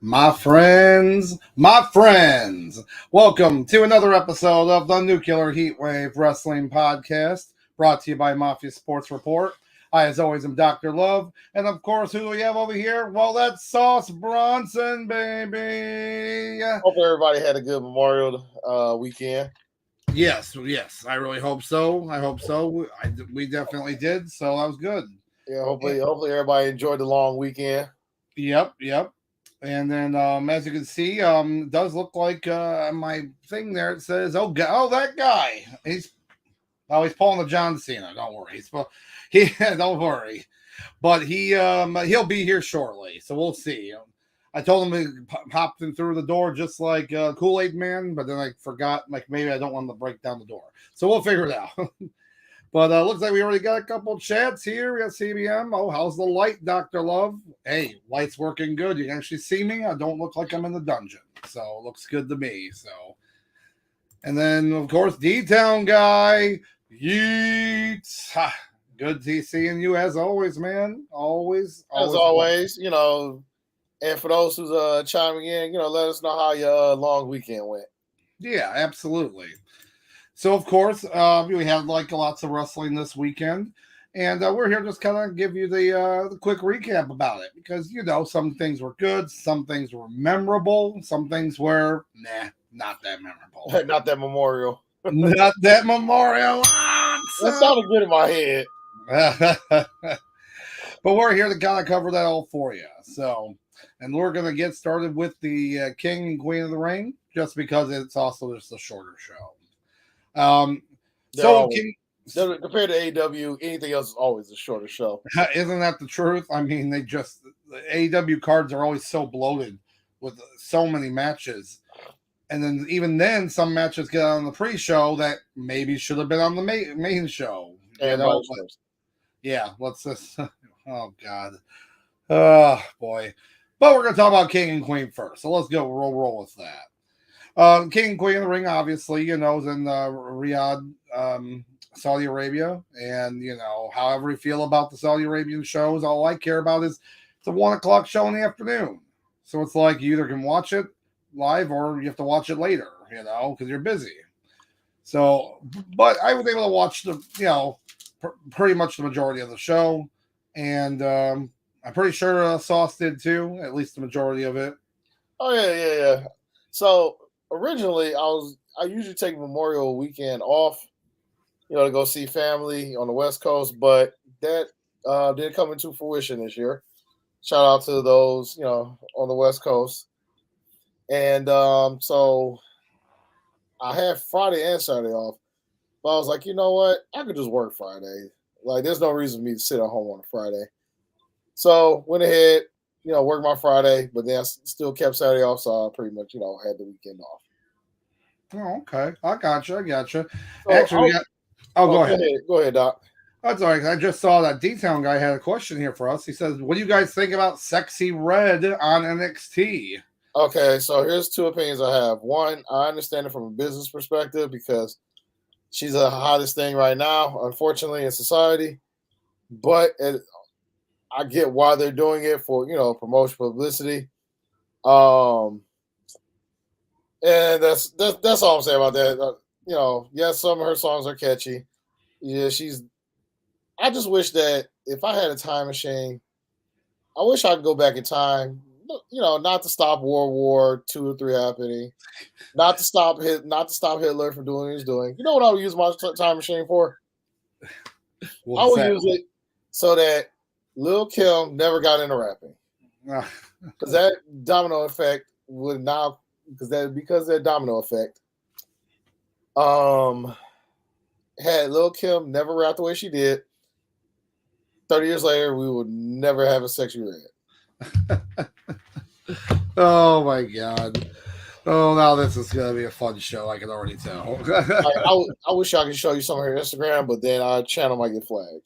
My friends, welcome to another episode of the Nuclear Heatwave Wrestling Podcast, brought to you by Mafia Sports Report. I, as always, am Dr. Love, and of course, who do we have over here? Well, that's Sauce Bronson, baby. Hope everybody had a good Memorial weekend. Yes, I really hope so. We definitely did, so that was good. Yeah, hopefully everybody enjoyed the long weekend. Yep. And then, as you can see, it does look like my thing there. It says, that guy. He's pulling the John Cena. Don't worry. Don't worry. But he'll be here shortly, so we'll see. I told him to pop in through the door just like Kool-Aid Man, but then I forgot. Like maybe I don't want him to break down the door, so we'll figure it out. But looks like we already got a couple chats here. We got CBM. Oh, how's the light, Dr. Love? Hey, light's working good. You can actually see me. I don't look like I'm in the dungeon. So it looks good to me. So, and then, of course, D-Town guy. Yeet. Good to seeing you as always, man. Always. As always, and for those who's chiming in, let us know how your long weekend went. Yeah, absolutely. So, of course, we had lots of wrestling this weekend, and we're here just kind of give you the quick recap about it because, some things were good, some things were memorable, some things were, not that memorable. Not that Memorial. Not that Memorial. That sounded good in my head. But we're here to kind of cover that all for you. So, and we're going to get started with the King and Queen of the Ring, just because it's also just a shorter show. Compared to AEW, anything else is always a shorter show. Isn't that the truth? I mean, the AEW cards are always so bloated with so many matches. And then even then, some matches get on the pre-show that maybe should have been on the main show. Let's just... Oh, God. Oh, boy. But we're going to talk about King and Queen first. So let's go. We'll roll with that. King and Queen of the Ring, obviously, is in Riyadh, Saudi Arabia. And, however you feel about the Saudi Arabian shows, all I care about is it's a 1 o'clock show in the afternoon. So it's like you either can watch it live or you have to watch it later, because you're busy. So, but I was able to watch pretty much the majority of the show. And I'm pretty sure Sauce did too, at least the majority of it. Oh, yeah. So, originally, I usually take Memorial weekend off, to go see family on the West Coast, but that didn't come into fruition this year. Shout out to those, on the West Coast. And so I had Friday and Saturday off, but I was like, you know what? I could just work Friday. Like, there's no reason for me to sit at home on a Friday. So went ahead, worked my Friday, but then I still kept Saturday off, so I pretty much, had the weekend off. Oh, okay. I gotcha. So Actually, go ahead. Go ahead, Doc. That's all right. I just saw that D-Town guy had a question here for us. He says, what do you guys think about Sexy Red on NXT? Okay, so here's two opinions I have. One, I understand it from a business perspective because she's the hottest thing right now, unfortunately, in society. But I get why they're doing it for, promotion, publicity. And that's all I'm saying about that. Yes, some of her songs are catchy. Yeah, I just wish that if I had a time machine, I wish I could go back in time. Not to stop World War II or III happening, not to stop Hitler from doing what he's doing. You know what I would use my time machine for? I would use it so that Lil' Kim never got into rapping, because that domino effect would now because that domino effect. Had Lil' Kim never rapped the way she did, 30 years later, we would never have a Sexy Red. Oh, my God. Oh, now this is going to be a fun show. I can already tell. I wish I could show you some of her Instagram, but then our channel might get flagged.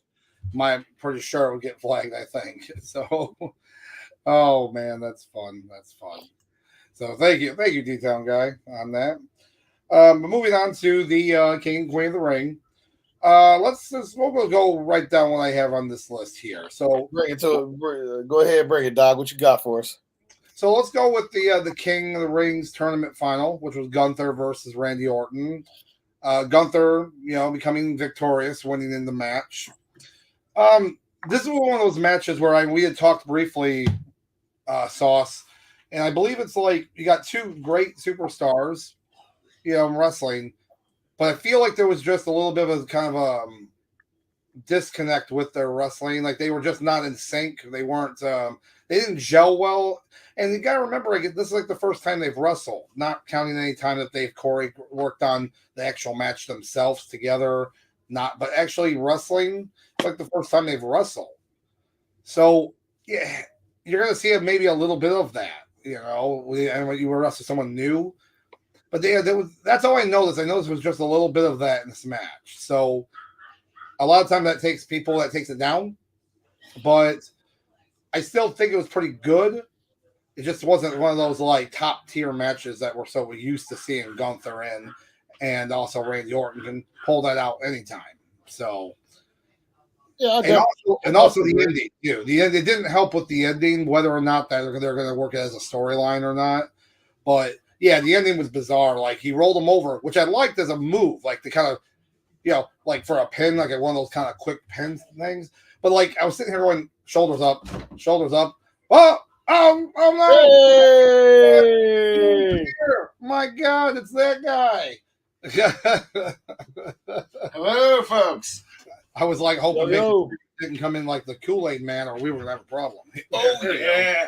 I'm pretty sure it would get flagged, I think. So, oh, man, that's fun. So, thank you, D-Town guy, on that. Moving on to the King and Queen of the Ring. We'll go right down what I have on this list here. So go ahead, bring it, Doc. What you got for us? So let's go with the King of the Rings tournament final, which was Gunther versus Randy Orton. Gunther, becoming victorious, winning in the match. This is one of those matches where we had talked briefly, Sauce, and I believe it's like you got two great superstars, in wrestling, but I feel like there was just a little bit of a kind of a disconnect with their wrestling. Like they were just not in sync. They weren't. They didn't gel well. And you got to remember, this is like the first time they've wrestled, not counting any time that they've worked on the actual match themselves together. But actually wrestling, it's like the first time they've wrestled. So yeah, you're gonna see maybe a little bit of that. And when you wrestle someone new. But that's all I noticed. I noticed it was just a little bit of that in this match. So a lot of time that takes it down. But I still think it was pretty good. It just wasn't one of those like top tier matches that we're so used to seeing Gunther in, and also Randy Orton can pull that out anytime. So yeah, and also the ending too. It didn't help with the ending, whether or not that they're going to work it as a storyline or not. But yeah, the ending was bizarre. Like he rolled him over, which I liked as a move, like the kind of like for a pin, like one of those kind of quick pin things. But like I was sitting here going, shoulders up. Oh no! Hey! My God, it's that guy. Hello, folks. I was like hoping maybe didn't come in like the Kool-Aid Man, or we were gonna have a problem. Oh yeah.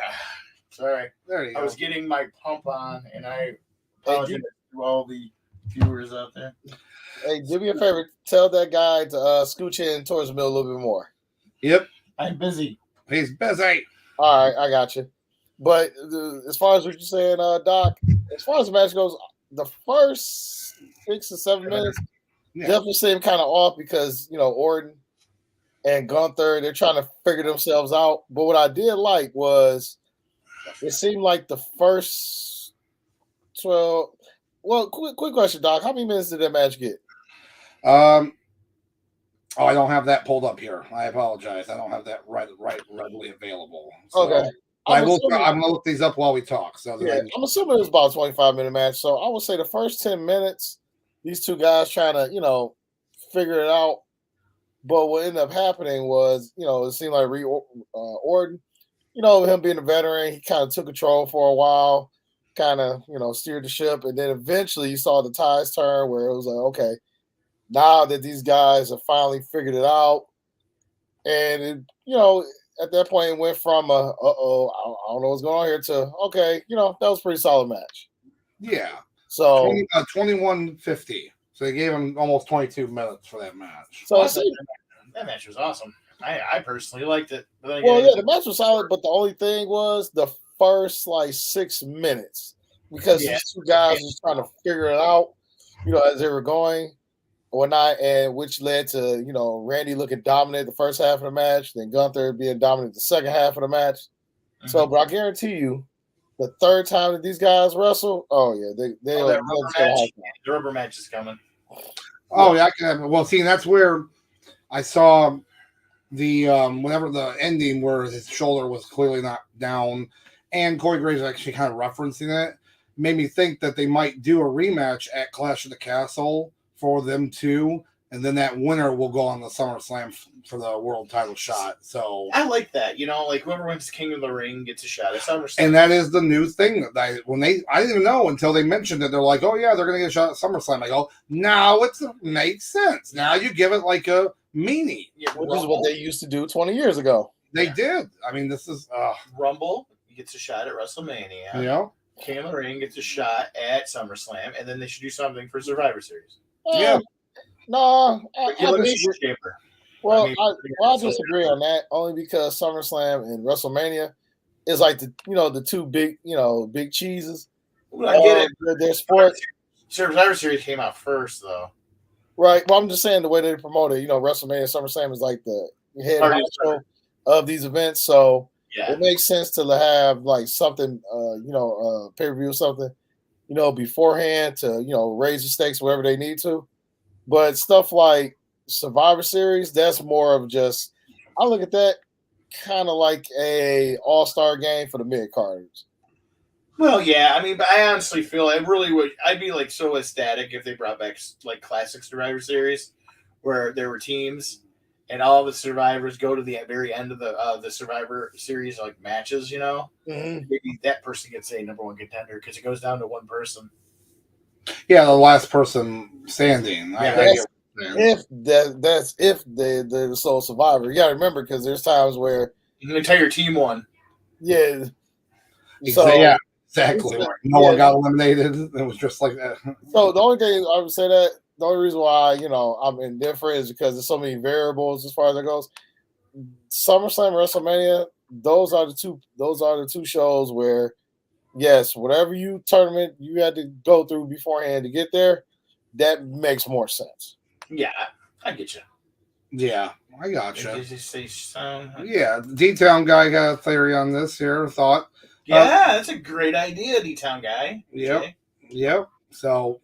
Sorry. There you go. I was getting my pump on, and I apologize to all the viewers out there. Hey, do me a favor. Tell that guy to scooch in towards the middle a little bit more. Yep. I'm busy. He's busy. All right, I got you. But as far as what you're saying, Doc, as far as the match goes, the first 6 or 7 minutes definitely seemed kind of off because, Orton and Gunther, they're trying to figure themselves out. But what I did like was it seemed like the first 12. Well, quick question, Doc. How many minutes did that match get? I don't have that pulled up here. I apologize. I don't have that readily available. So Okay. I'm going to look these up while we talk. So yeah, I'm assuming it was about a 25-minute match. So I would say the first 10 minutes, these two guys trying to, figure it out. But what ended up happening was, it seemed like Orton, him being a veteran, he kind of took control for a while, kind of, steered the ship. And then eventually you saw the tides turn where it was like, okay, now that these guys have finally figured it out. And, at that point, it went from I don't know what's going on here to, okay, that was a pretty solid match. Yeah. So 21:50. So they gave him almost 22 minutes for that match. So that match was awesome. I personally liked it. The match was solid, but the only thing was the first 6 minutes because these two guys were trying to figure it out, as they were going or not, and which led to Randy looking dominant the first half of the match, then Gunther being dominant the second half of the match. Mm-hmm. So, but I guarantee you, the third time that these guys wrestle, the rubber match is coming. Oh yeah, I can have. Well, see, that's where I saw the whenever the ending where his shoulder was clearly not down, and Corey Graves actually kind of referencing it, made me think that they might do a rematch at Clash of the Castle for them too, and then that winner will go on the SummerSlam for the world title shot. So I like that. Whoever wins King of the Ring gets a shot at SummerSlam. And that is the new thing that I didn't even know until they mentioned it. They're like, oh yeah, they're gonna get a shot at SummerSlam. I go, now it makes sense. Now you give it like a meaning. Yeah, which is what they used to do 20 years ago. They did. I mean, this is Rumble gets a shot at WrestleMania. Yeah. King of the Ring gets a shot at SummerSlam, and then they should do something for Survivor Series. Yeah. No, I disagree. Well, I disagree on that only because SummerSlam and WrestleMania is like the two big cheeses. I get it. Their sports. Survivor Series came out first, though. Right. Well, I'm just saying the way they promote it. WrestleMania, SummerSlam is like the head of these events, so it makes sense to have something, pay-per-view or something, beforehand to raise the stakes wherever they need to. But stuff like Survivor Series, that's more of just, I look at that kind of like a all-star game for the mid-carders. Well, yeah, I mean, but I honestly feel I really would. I'd be like so ecstatic if they brought back like classic Survivor Series, where there were teams, and all the survivors go to the very end of the Survivor Series like matches. You know, maybe that person gets a number one contender because it goes down to one person. Yeah, the last person standing. Yeah, I get what you're saying. That's if they're the sole survivor. You got to remember because there's times where the entire team won. yeah, Yeah, exactly. Yeah. No one got eliminated. It was just like that. So the only thing I would say that the only reason why I'm indifferent is because there's so many variables as far as it goes. SummerSlam, WrestleMania, those are the two shows where yes, whatever tournament you had to go through beforehand to get there, that makes more sense. Yeah, I get you. Yeah, I gotcha. Did you say so? Yeah, D-Town guy got a theory on this here. Thought. Yeah, that's a great idea, D-Town guy. Yep. So,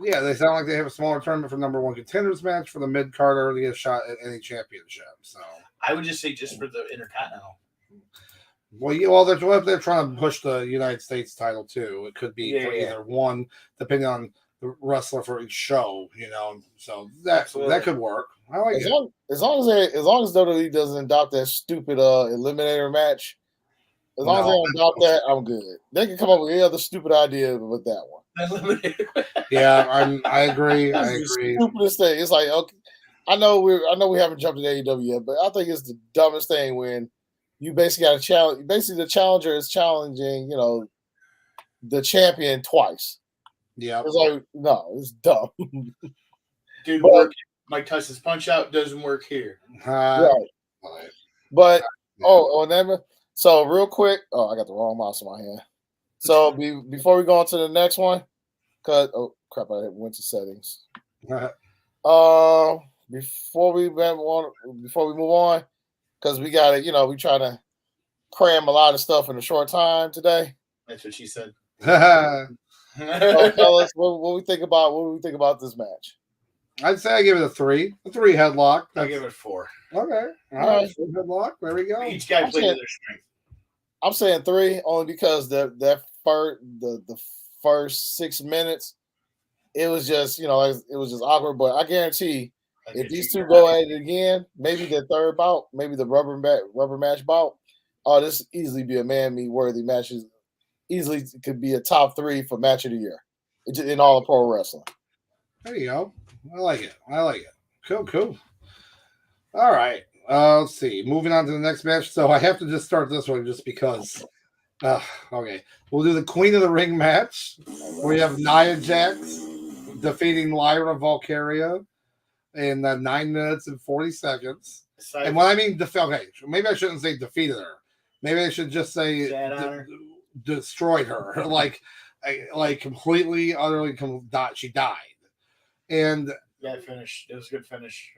yeah, they sound like they have a smaller tournament for number one contenders match for the mid Carter to get a shot at any championship. So, I would just say just for the Intercontinental. Well, they're trying to push the United States title too. It could be either one, depending on the wrestler for each show. So that could work. I like it. As long as WWE doesn't adopt that stupid eliminator match. As long as they don't adopt that, I'm good. They can come up with any other stupid idea with that one. Yeah, I agree. I agree. The stupidest thing. It's like, okay, I know we haven't jumped to AEW yet, but I think it's the dumbest thing when you basically got a challenge. Basically, the challenger is challenging, the champion twice. Yeah, it's like no, it's dumb. Dude, work. Mike Tyson's punch out doesn't work here. Right. But so real quick, I got the wrong mouse in my hand. So before we go on to the next one, I went to settings. Before we move on, because we got to, we try to cram a lot of stuff in a short time today. That's what she said. So tell us what we think about this match. I'd say I give it a 3. A 3 headlock. I'll give it 4. Okay. All right. Headlock. There we go. Each guy played to their strength. I'm saying 3 only because the first 6 minutes, it was just it was just awkward. But I guarantee if these two go at it again, maybe the third bout, maybe the rubber match bout, this easily be a man-meet worthy matches. Easily could be a top 3 for match of the year in all of pro wrestling. There you go. I like it. Cool. All right. Let's see. Moving on to the next match. So I have to just start this one just because. Okay. We'll do the Queen of the Ring match. We have Nia Jax defeating Lyra Valkyria in 9 minutes and 40 seconds. And when I mean okay, maybe I shouldn't say defeated her. Maybe I should just say destroyed her. like completely, utterly, she died. And it finished. It was a good finish.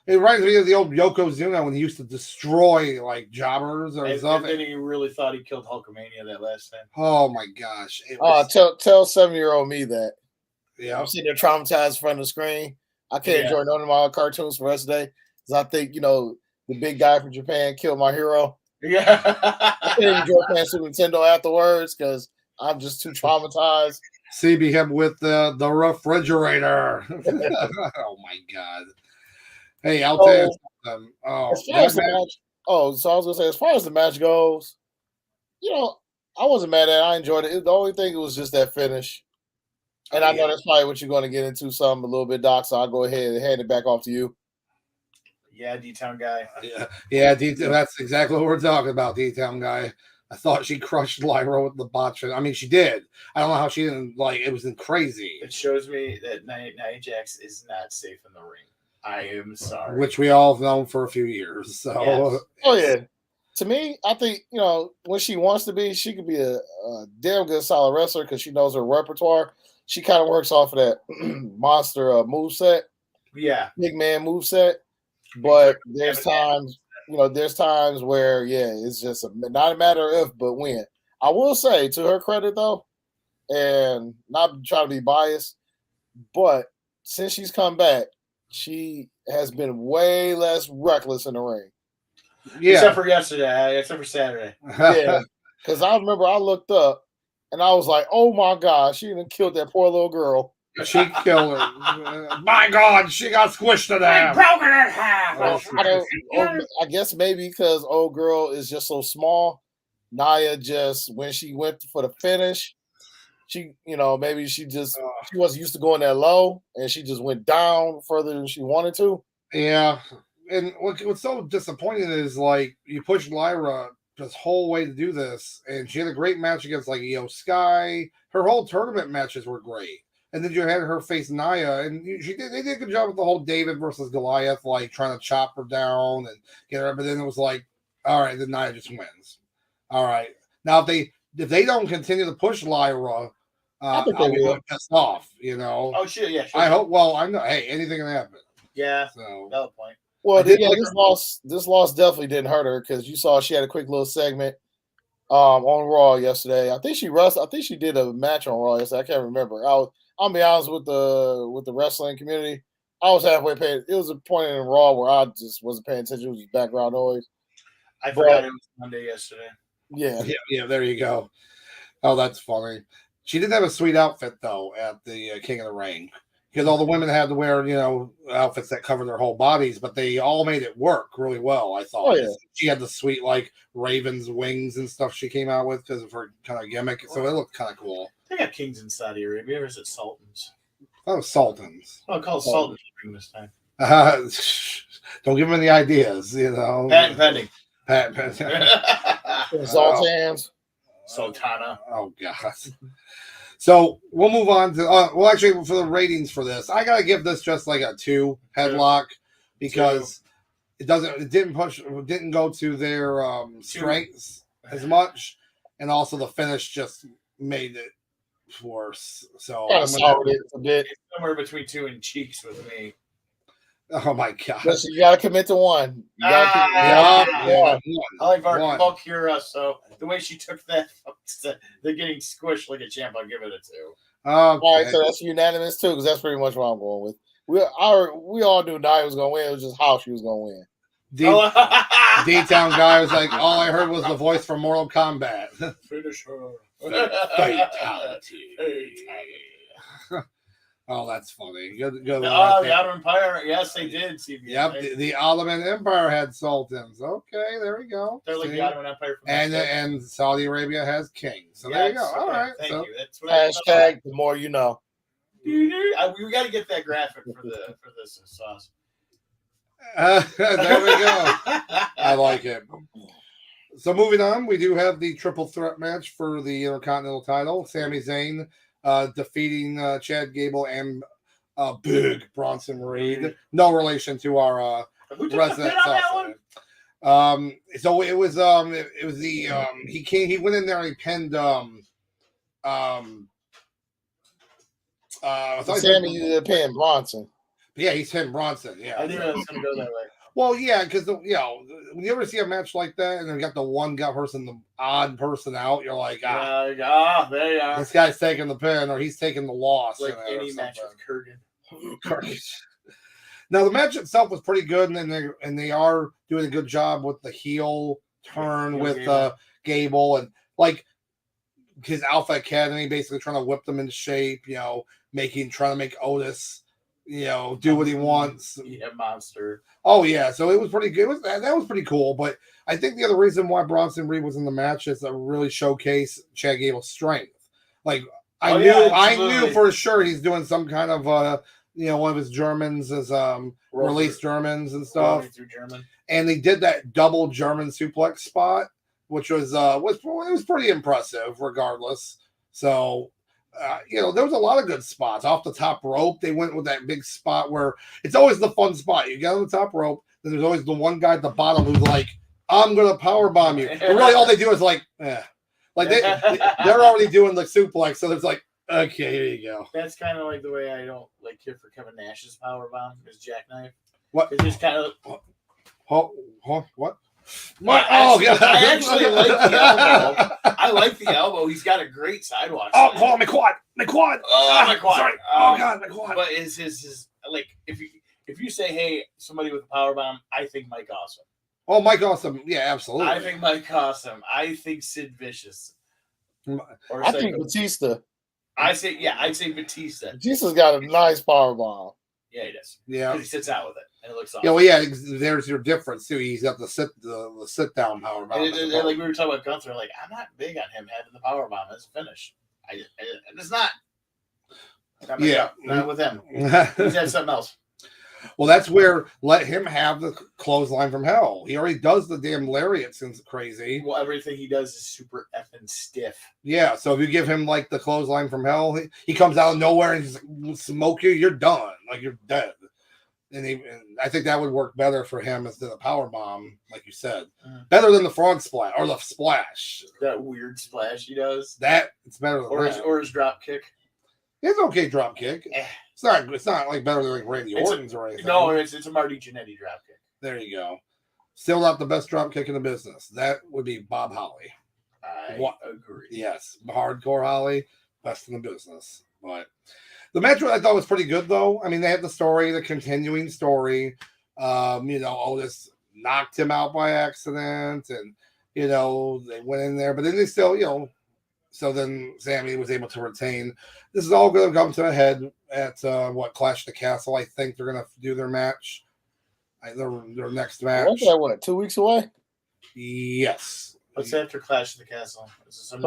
It reminds me of the old Yokozuna when he used to destroy like jobbers or something. And then he really thought he killed Hulkamania that last time. Oh my gosh! Tell 7-year-old me that. Yeah, I'm sitting there traumatized in front of the screen. I can't enjoy none of my cartoons for the rest of the day because I think the big guy from Japan killed my hero. Yeah, I can't enjoy playing Super Nintendo afterwards because I'm just too traumatized. CB him with the refrigerator. Oh my god! Hey, I'll tell you something. So I was gonna say, as far as the match goes, I wasn't mad at it. I enjoyed it. The only thing was just that finish. And I know that's probably what you're going to get into a little bit, Doc. So I'll go ahead and hand it back off to you. Yeah, D-Town guy. Yeah, that's exactly what we're talking about, D-Town guy. I thought she crushed Lyra with the botch. I mean, she did. I don't know how she didn't, it was crazy. It shows me that Nia Jax is not safe in the ring. I am sorry. Which we all have known for a few years. So. Yes. Oh, yeah. To me, I think, when she wants to be, she could be a damn good solid wrestler because she knows her repertoire. She kind of works off of that monster moveset. Yeah. Big man moveset. But there's times where, it's just not a matter of if, but when. I will say, to her credit, though, and not trying to be biased, but since she's come back, she has been way less reckless in the ring. Yeah. Except for yesterday. Except for Saturday. Yeah. Because I remember I looked up and I was like, "Oh my god, she even killed that poor little girl." She killed her. My God, she got squished to death. Broken in half. I guess maybe because old girl is just so small. Nia just when she went for the finish, she maybe she wasn't used to going that low, and she just went down further than she wanted to. Yeah, and what's so disappointing is like you pushed Lyra this whole way to do this, and she had a great match against like Io Sky. Her whole tournament matches were great. And then you had her face Nia, and they did a good job with the whole David versus Goliath, like trying to chop her down and get her. But then it was like, all right, then Nia just wins. All right, now if they don't continue to push Lyra, I think I'll they be will. pissed off. You know. Oh shit, yeah. Sure. I hope. Well, I know. Hey, anything can happen. Yeah. So valid point. Well, this loss definitely didn't hurt her because you saw she had a quick little segment on Raw yesterday. I think she did a match on Raw yesterday. I can't remember. I'll be honest with the wrestling community. I was halfway paying. It was a point in Raw where I just wasn't paying attention. It was just background noise. I forgot it was Monday yesterday. Yeah. There you go. Oh, that's funny. She did have a sweet outfit though at the King of the Ring because all the women had to wear outfits that cover their whole bodies, but they all made it work really well. I thought. Oh, yeah. She had the sweet like raven's wings and stuff she came out with because of her kind of gimmick, so it looked kind of cool. They got kings in Saudi Arabia, or is it sultans? That was sultans. I'll call it sultans this time. Don't give them any ideas, Patent pending. Sultans. Sultana. Oh god. So we'll move on to actually for the ratings for this, I gotta give this just like a 2 headlock because it didn't go to their strengths as much, and also the finish just made it worse. So I'm soured it a bit. It's somewhere between 2 and cheeks with me. Oh my god! Listen, you gotta commit to one. I like Valkyra, so the way she took that, they're getting squished like a champ. I'll give it a 2. All right, so that's unanimous too, because that's pretty much what I'm going with. We all knew Nia was gonna win. It was just how she was gonna win. D-Town guy was like, all I heard was the voice from Mortal Kombat. Finish her. Fatality. Oh, that's funny. Good the Ottoman Empire. Yes, they did. CBS. Yep, the Ottoman Empire had sultans. Okay, there we go. They're like the Ottoman Empire. And Saudi Arabia has kings. So there you go. All right. Thank you. That's what hashtag the more you know. We got to get that graphic for this sauce. There we go. I like it. So moving on, we do have the triple threat match for the Intercontinental title. Sami Zayn defeating Chad Gable and big Bronson Reed. No relation to our resident Southside. So it was the he went in there and he pinned Sammy you pinned Bronson. Yeah, he's pinned Bronson. Yeah, I think I was gonna go that way. Well, yeah, because when you ever see a match like that and they got the one person, the odd person out, you're like, there you are. This guy's taking the pin or he's taking the loss. Like any match with Kurgan. Now the match itself was pretty good, and they are doing a good job with the heel turn with Gable and like his Alpha Academy basically trying to whip them into shape. Trying to make Otis. Do what he wants. Yeah, monster. Oh yeah, so it was pretty good. That was pretty cool. But I think the other reason why Bronson Reed was in the match is to really showcase Chad Gable's strength. Like I knew for sure he's doing some kind of one of his Germans as release Germans and stuff. And they did that double German suplex spot, which was pretty impressive regardless. So. There was a lot of good spots off the top rope. They went with that big spot where it's always the fun spot. You get on the top rope, then there's always the one guy at the bottom who's like, "I'm gonna power bomb you." But really, all they do is like they're already doing the suplex, so it's like, okay, here you go. That's kind of like the way I don't like here for Kevin Nash's power bomb, his jackknife. What? It's just kind of. What? I actually like the elbow. I like the elbow. He's got a great sidewalk. Oh, my quad. Oh, my quad. Sorry. Oh God, my quad. But his like if you say, hey, somebody with a power bomb, I think Mike Awesome. Oh, Mike Awesome. Yeah, absolutely. I think Mike Awesome. I think Sid Vicious. Or I say, think Batista. I'd say Batista. Batista's got a nice power bomb. Yeah, he does. Yeah. Because he sits out with it, and it looks awesome. Yeah, well, yeah. There's your difference too. He's got the sit down power bomb. And like we were talking about Gunther, like I'm not big on him having the power bomb as a finish. It's not. Not with him. He's had something else. Well, that's where let him have the clothesline from hell. He already does the damn lariat since crazy. Well, everything he does is super effing stiff. Yeah, so if you give him like the clothesline from hell, he comes out of nowhere and just like, smoke you, you're done. Like you're dead. And I think that would work better for him instead of power bomb, like you said. Better than the frog splash or the splash. That weird splash he does. That it's better than that. Or his drop kick. It's okay drop kick. It's not like better than like Randy Orton's or anything. No, it's a Marty Jannetty drop kick. There you go. Still not the best drop kick in the business. That would be Bob Holly. I agree. Yes, hardcore Holly, best in the business. But the match I thought was pretty good though. I mean, they had the story, the continuing story. Otis knocked him out by accident, and they went in there, but then they still, so then Sammy was able to retain. This is all going to come to a head at Clash of the Castle. I think they're going to do their match, their next match. What's that? 2 weeks away? Yes. What's after Clash of the Castle? Is it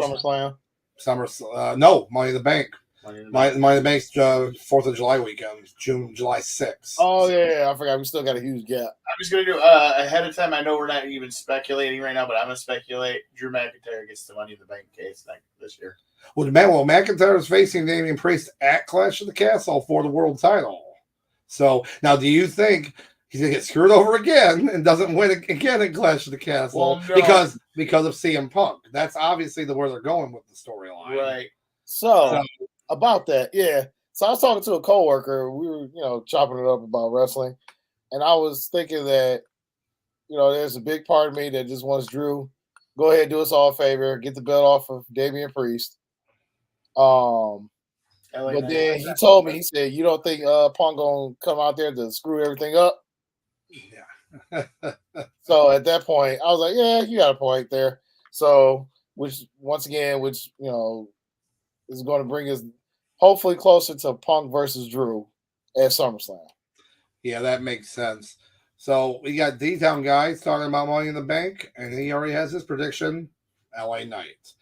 SummerSlam? No, Money in the Bank. Money in the Bank's 4th of July weekend, July 6th. Oh, yeah, I forgot. We still got a huge gap. I'm just going to do ahead of time. I know we're not even speculating right now, but I'm going to speculate Drew McIntyre gets the Money in the Bank case this year. Well, McIntyre is facing Damian Priest at Clash of the Castle for the world title. So now, do you think he's going to get screwed over again and doesn't win again at Clash of the Castle because of CM Punk? That's obviously where they're going with the storyline. Right. So about that, yeah. So I was talking to a coworker. We were, chopping it up about wrestling, and I was thinking that, there's a big part of me that just wants Drew go ahead, do us all a favor, get the belt off of Damian Priest. But then he told me, he said, "You don't think Punk gonna come out there to screw everything up?" Yeah. So at that point, I was like, "Yeah, you got a point there." So, which is going to bring us hopefully closer to Punk versus Drew at SummerSlam. Yeah, that makes sense. So we got D-Town guy talking about Money in the Bank, and he already has his prediction, LA Knight,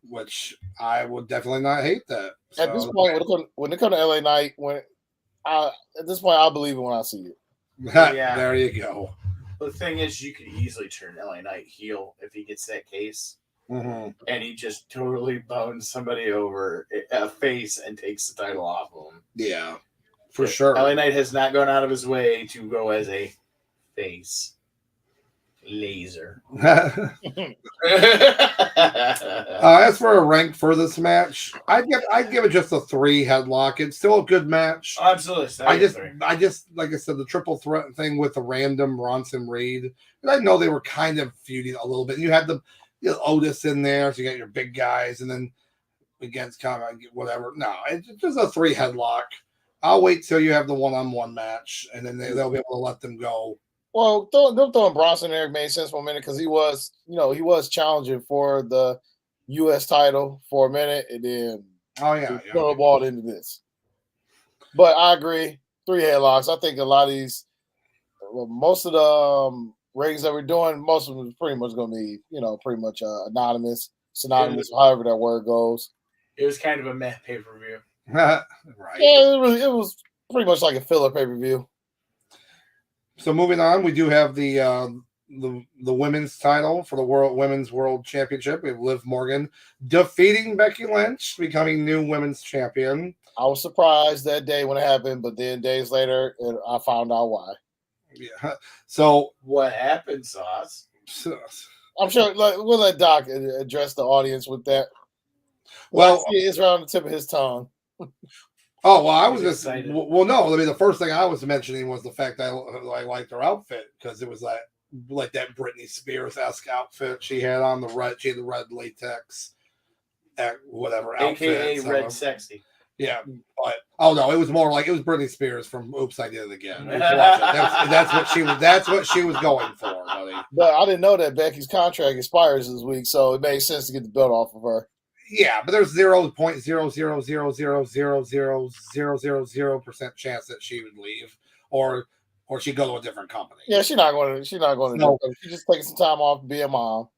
which I would definitely not hate that. At this point, when it comes to LA Knight, at this point, I'll believe it when I see it. Yeah. There you go. The thing is, you could easily turn LA Knight heel if he gets that case. Mm-hmm. And he just totally bones somebody over a face and takes the title off of him. Yeah, for sure. LA Knight has not gone out of his way to go as a face. Laser. As for a rank for this match, I'd give it just a 3 headlock. It's still a good match. Absolutely. I just like I said, the triple threat thing with the random Bronson Reed. And I know they were kind of feuding a little bit. You had the Otis in there, so you got your big guys, and then against kind of whatever. No, it's just a 3 headlock. I'll wait till you have the one-on-one match, and then they'll be able to let them go. Well, them throwing Bronson there made sense for a minute because he was challenging for the U.S. title for a minute, and then snowballed into this. But I agree, 3 headlocks. I think a lot of these, most of the ratings that we're doing, most of them is pretty much going to be, pretty much synonymous, however that word goes. It was kind of a meh pay-per-view. Right. Yeah, it was pretty much like a filler pay-per-view. So moving on, we do have the women's title for the Women's World Championship. We have Liv Morgan defeating Becky Lynch, becoming new women's champion. I was surprised that day when it happened, but then days later, I found out why. Yeah. So what happened, Sauce? I'm sure we'll let Doc address the audience with that. Well, it's right on the tip of his tongue. Oh, well, I was just excited. Well, no. I mean, the first thing I was mentioning was the fact that I liked her outfit because it was like that Britney Spears-esque outfit she had on the red. She had the red latex, whatever outfit, AKA Red Sexy. Yeah, but no, it was more like it was Britney Spears from "Oops, I Did It Again." That's what she was going for, buddy. But I didn't know that Becky's contract expires this week, so it made sense to get the belt off of her. Yeah, but there's 0.000000000% chance that she would leave or she'd go to a different company. Yeah, she's not going to do it. She's just taking some time off to be a mom.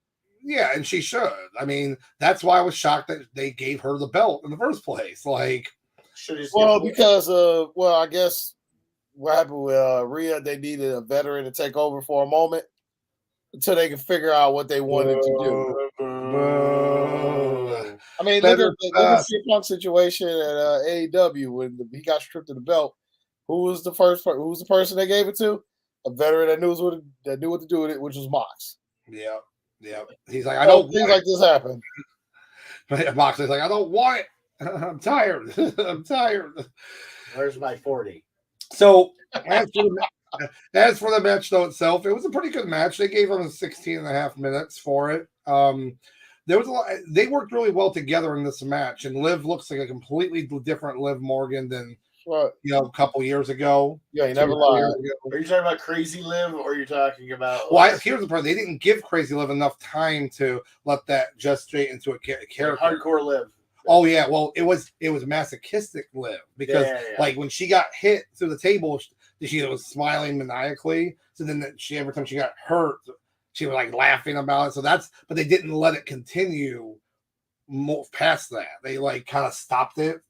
Yeah, and she should. I mean, that's why I was shocked that they gave her the belt in the first place. Like, because I guess what happened with Rhea, they needed a veteran to take over for a moment until they can figure out what they wanted to do. I mean, look at the CM Punk situation at AEW when he got stripped of the belt. Who was the person they gave it to? A veteran that knew what to do with it, which was Mox. Yeah. He's like, I don't. Things like this happen. Moxley's like, I don't want it. I'm tired. I'm tired. Where's my 40? So as for the match though itself, it was a pretty good match. They gave him 16 and a half minutes for it. There was a lot. They worked really well together in this match, and Liv looks like a completely different Liv Morgan than a couple years ago. Yeah, you never lied. Are you talking about Crazy Liv, or are you talking about? Well, here's the problem: they didn't give Crazy Liv enough time to let that gestate into a character. Hardcore Liv. Oh yeah, well it was masochistic Liv because like when she got hit through the table, she was smiling maniacally. So then every time she got hurt, she was like laughing about it. So but they didn't let it continue more past that. They like kind of stopped it,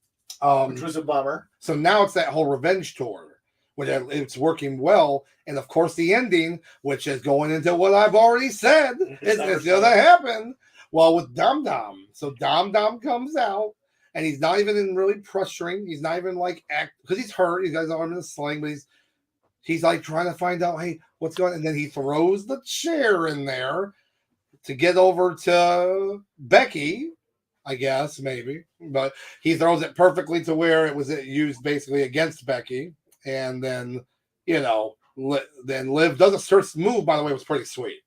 which was a bummer. So now it's that whole revenge tour, which it's working well, and of course the ending, which is going into what I've already said, is going to happen. Well, with Dom Dom. So Dom Dom comes out, and he's not even in really pressuring. He's not even like because he's hurt. He's got his arm in a sling, but he's like trying to find out, hey, what's going on? And then he throws the chair in there to get over to Becky, I guess, maybe. But he throws it perfectly to where it was used basically against Becky. And then, then Liv does a first move, by the way, was pretty sweet.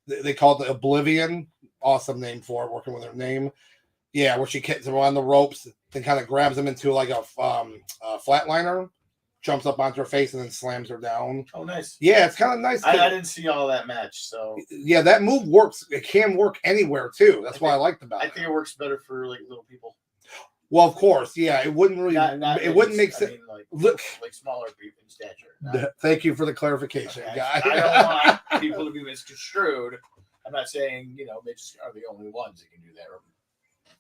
They call it the Oblivion. Awesome name for it, working with her name. Yeah, where she gets him on the ropes, then kind of grabs him into like a flatliner, jumps up onto her face, and then slams her down. Oh, nice. Yeah, it's kind of nice. I didn't see all that match, so. Yeah, that move works. It can work anywhere, too. That's what I liked about it. I think it works better for like little people. Well, of course, yeah. It wouldn't really. It wouldn't make sense. Like smaller people in stature. Thank you for the clarification, guy. I don't want people to be misconstrued. I'm not saying they just are the only ones that can do that.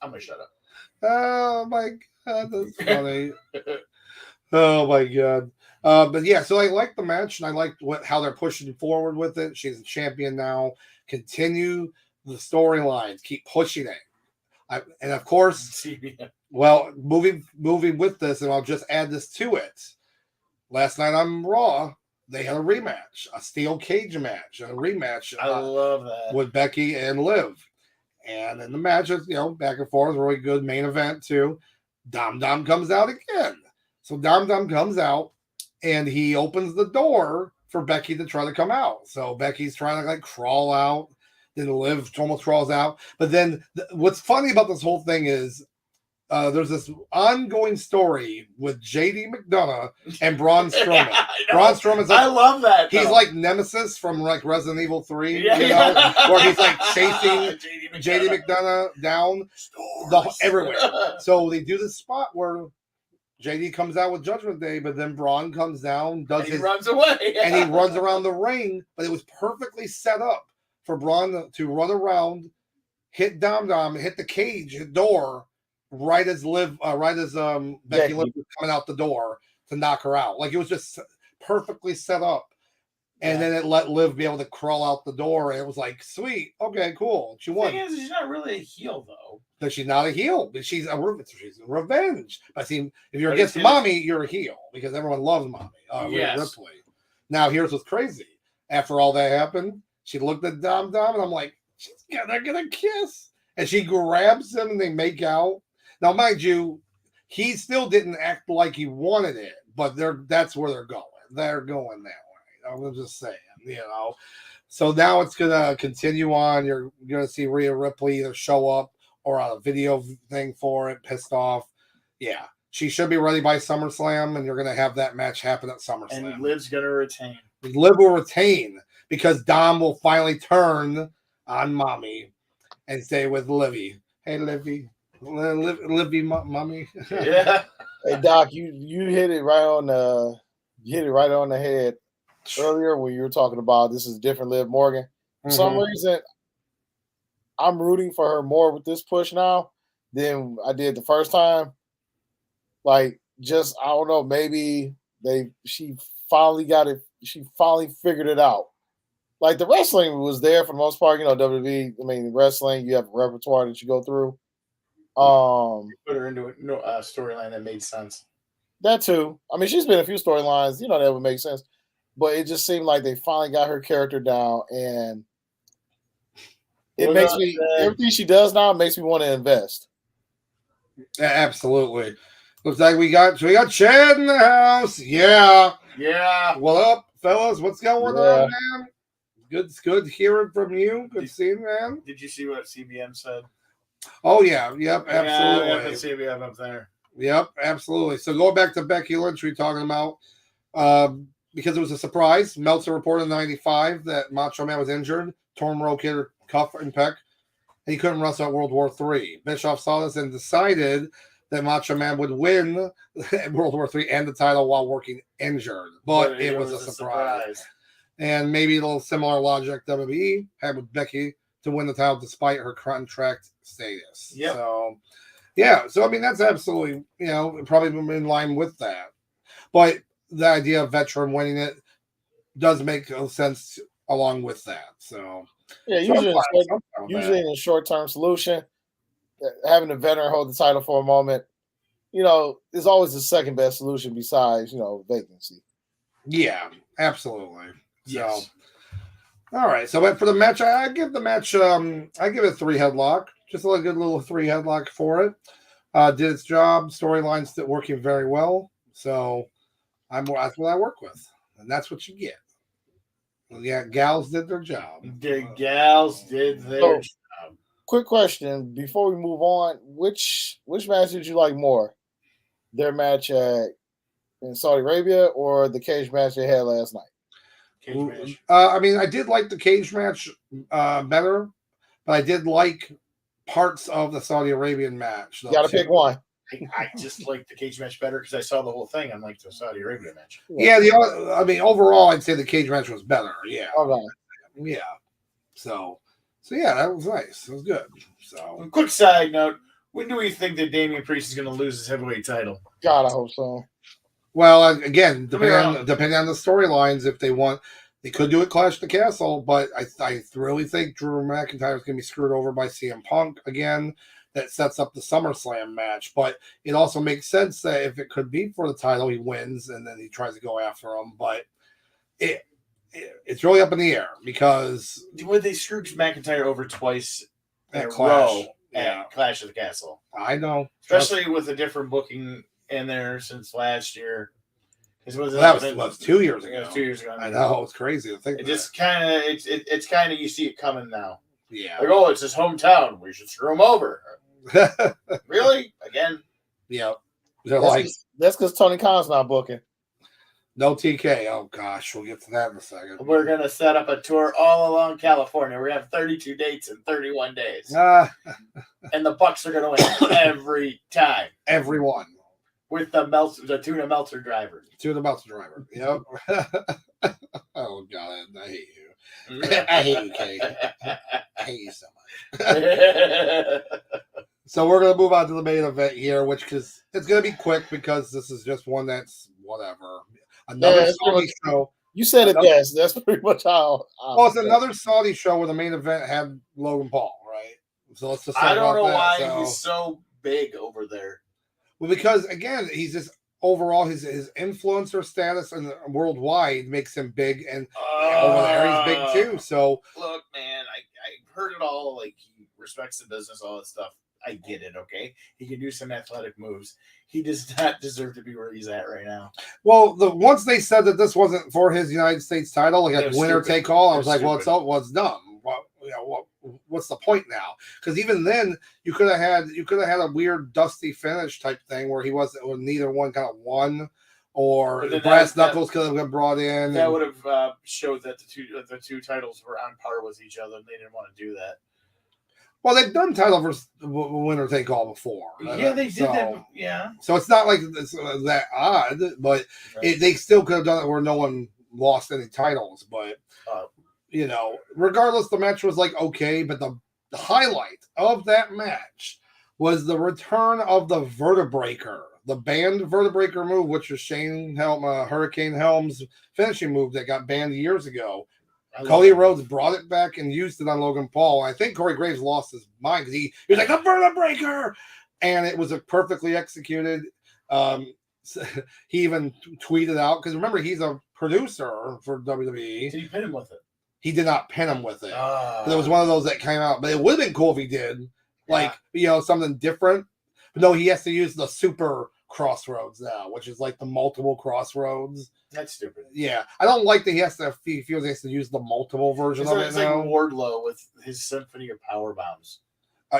I'm gonna shut up. Oh my god, that's funny. Oh my god. But yeah, so I like the match, and I like how they're pushing forward with it. She's a champion now. Continue the storylines. Keep pushing it. And of course, well, moving with this, and I'll just add this to it. Last night on Raw, they had a rematch, a steel cage match, a rematch. I love that with Becky and Liv, and in the matches, back and forth, really good main event too. Dom Dom comes out again, so Dom Dom comes out, and he opens the door for Becky to try to come out. So Becky's trying to like crawl out. Then Liv almost crawls out. But then what's funny about this whole thing is there's this ongoing story with JD McDonough and Braun Strowman. Braun Strowman's like, I love that. He's like Nemesis from like Resident Evil 3, where he's like chasing JD McDonough down everywhere. So they do this spot where JD comes out with Judgment Day, but then Braun comes down, runs away, and he runs around the ring. But it was perfectly set up for Braun to run around, hit Dom Dom, hit the cage door right as Becky Lynch was coming out the door to knock her out. Like it was just perfectly set up. And then it let Liv be able to crawl out the door, and it was like, sweet, okay, cool. She won. The thing is, she's not really a heel though. But she's not a heel, but she's a revenge. But see, if you're against Mommy, you're a heel because everyone loves Mommy. Ripley. Now here's what's crazy. After all that happened, she looked at Dom Dom, and I'm like, they're gonna kiss. And she grabs him, and they make out. Now, mind you, he still didn't act like he wanted it, but that's where they're going. They're going that way. I'm just saying, So now it's gonna continue on. You're gonna see Rhea Ripley either show up or on a video thing for it, pissed off. Yeah, she should be ready by SummerSlam, and you're gonna have that match happen at SummerSlam. And Liv's gonna retain. Liv will retain because Dom will finally turn on Mommy and stay with Livy. Hey, Livy. Livy mummy. Yeah. Hey Doc, you hit it right on the head earlier when you were talking about this is different Liv Morgan. For some reason, I'm rooting for her more with this push now than I did the first time. Like, just I don't know, maybe she finally got it. She finally figured it out. Like the wrestling was there for the most part. WWE. I mean, wrestling. You have a repertoire that you go through. Put her into a storyline that made sense. That too. I mean, she's been in a few storylines. That would make sense. But it just seemed like they finally got her character down, and it makes me everything she does now makes me want to invest. Yeah, absolutely. Looks like we got Chad in the house. Yeah. What up, fellas? What's going on, man? Good hearing from you. Good seeing, man. Did you see what CBM said? Oh yeah, yep, absolutely. Yeah, the CBM up there. Yep, absolutely. So going back to Becky Lynch, we talking about because it was a surprise. Meltzer reported in '95 that Macho Man was injured, torn rotator cuff and pec, and he couldn't wrestle at World War III. Bischoff saw this and decided that Macho Man would win World War III and the title while working injured, but it was a surprise. And maybe a little similar logic WWE had with Becky to win the title despite her contract status. Yep. So, yeah. So, I mean, that's absolutely, probably in line with that. But the idea of veteran winning it does make sense along with that. So, yeah, usually in a short-term solution, having a veteran hold the title for a moment, is always the second best solution besides, vacancy. Yeah, absolutely. Yes. So, all right. So for the match, I give the match, I give it 3 headlock. Just a good little 3 headlock for it. Did its job. Storyline still working very well. So that's what I work with, and that's what you get. Yeah, gals did their job. The gals did their job. Quick question before we move on: which match did you like more? Their match in Saudi Arabia or the cage match they had last night? Cage match. I mean, I did like the cage match better, but I did like parts of the Saudi Arabian match. You got to pick one. I just like the cage match better because I saw the whole thing. I'm like the Saudi Arabia match. Yeah, I mean, overall, I'd say the cage match was better. Yeah. Okay. Yeah. So yeah, that was nice. It was good. So, quick side note: when do we think that Damian Priest is going to lose his heavyweight title? God, I hope so. Well, again, depending on the storylines, if they want, they could do it Clash of the Castle, but I really think Drew McIntyre is going to be screwed over by CM Punk again. That sets up the SummerSlam match, but it also makes sense that if it could be for the title, he wins and then he tries to go after him. But it's really up in the air because would they screw McIntyre over twice at Clash? At Clash of the Castle. I know, especially with a different booking in there since last year. That was 2 years ago. It was 2 years ago. I know, it's crazy to think. It just kind of it's kind of you see it coming now. Yeah. Like, it's his hometown. We should screw him over. Really? Again? Yeah. That's because Tony Khan's not booking. No TK. Oh gosh, we'll get to that in a second. We're gonna set up a tour all along California. We're gonna have 32 dates in 31 days, and the Bucks are gonna win every time. Everyone with the Tuna Meltzer driver. Tuna Meltzer driver. Yep. Oh God, I hate you. I hate you, Kate. I hate you so much. So we're gonna move on to the main event here, it's gonna be quick because this is just one that's whatever. Another Saudi show. You said it best. That's pretty much how. It's another Saudi show where the main event had Logan Paul, right? So let's just. I don't know why he's so big over there. Well, because again, he's just overall his influencer status and worldwide makes him big, and over there he's big too. So look, man, I heard it all. Like, he respects the business, all that stuff. I get it. Okay, he can do some athletic moves. He does not deserve to be where he's at right now. Well, once they said that this wasn't for his United States title, like winner take all, I was like, well, it's dumb. What's the point now? Because even then, you could have had a weird dusty finish type thing where neither one kind of won, or the brass knuckles could have been brought in. That would have showed that the two titles were on par with each other, and they didn't want to do that. Well, they've done title versus winner take all before. Yeah, they did that. Yeah. So it's not like it's that odd, but they still could have done it where no one lost any titles. But regardless, the match was like okay. But the highlight of that match was the return of the Vertebreaker, the banned Vertebreaker move, which was Hurricane Helm's finishing move that got banned years ago. Cody Rhodes brought it back and used it on Logan Paul. I think Corey Graves lost his mind because he was like, the Vertebreaker! And it was perfectly executed. He even tweeted out, because remember, he's a producer for WWE. Did he pin him with it? He did not pin him with it. It was one of those that came out. But it would have been cool if he did. Something different. But no, he has to use the super crossroads now, which is like the multiple crossroads. That's stupid. Yeah, I don't like that he feels he has to use the multiple version of it. It's like Wardlow with his Symphony of Power Bombs.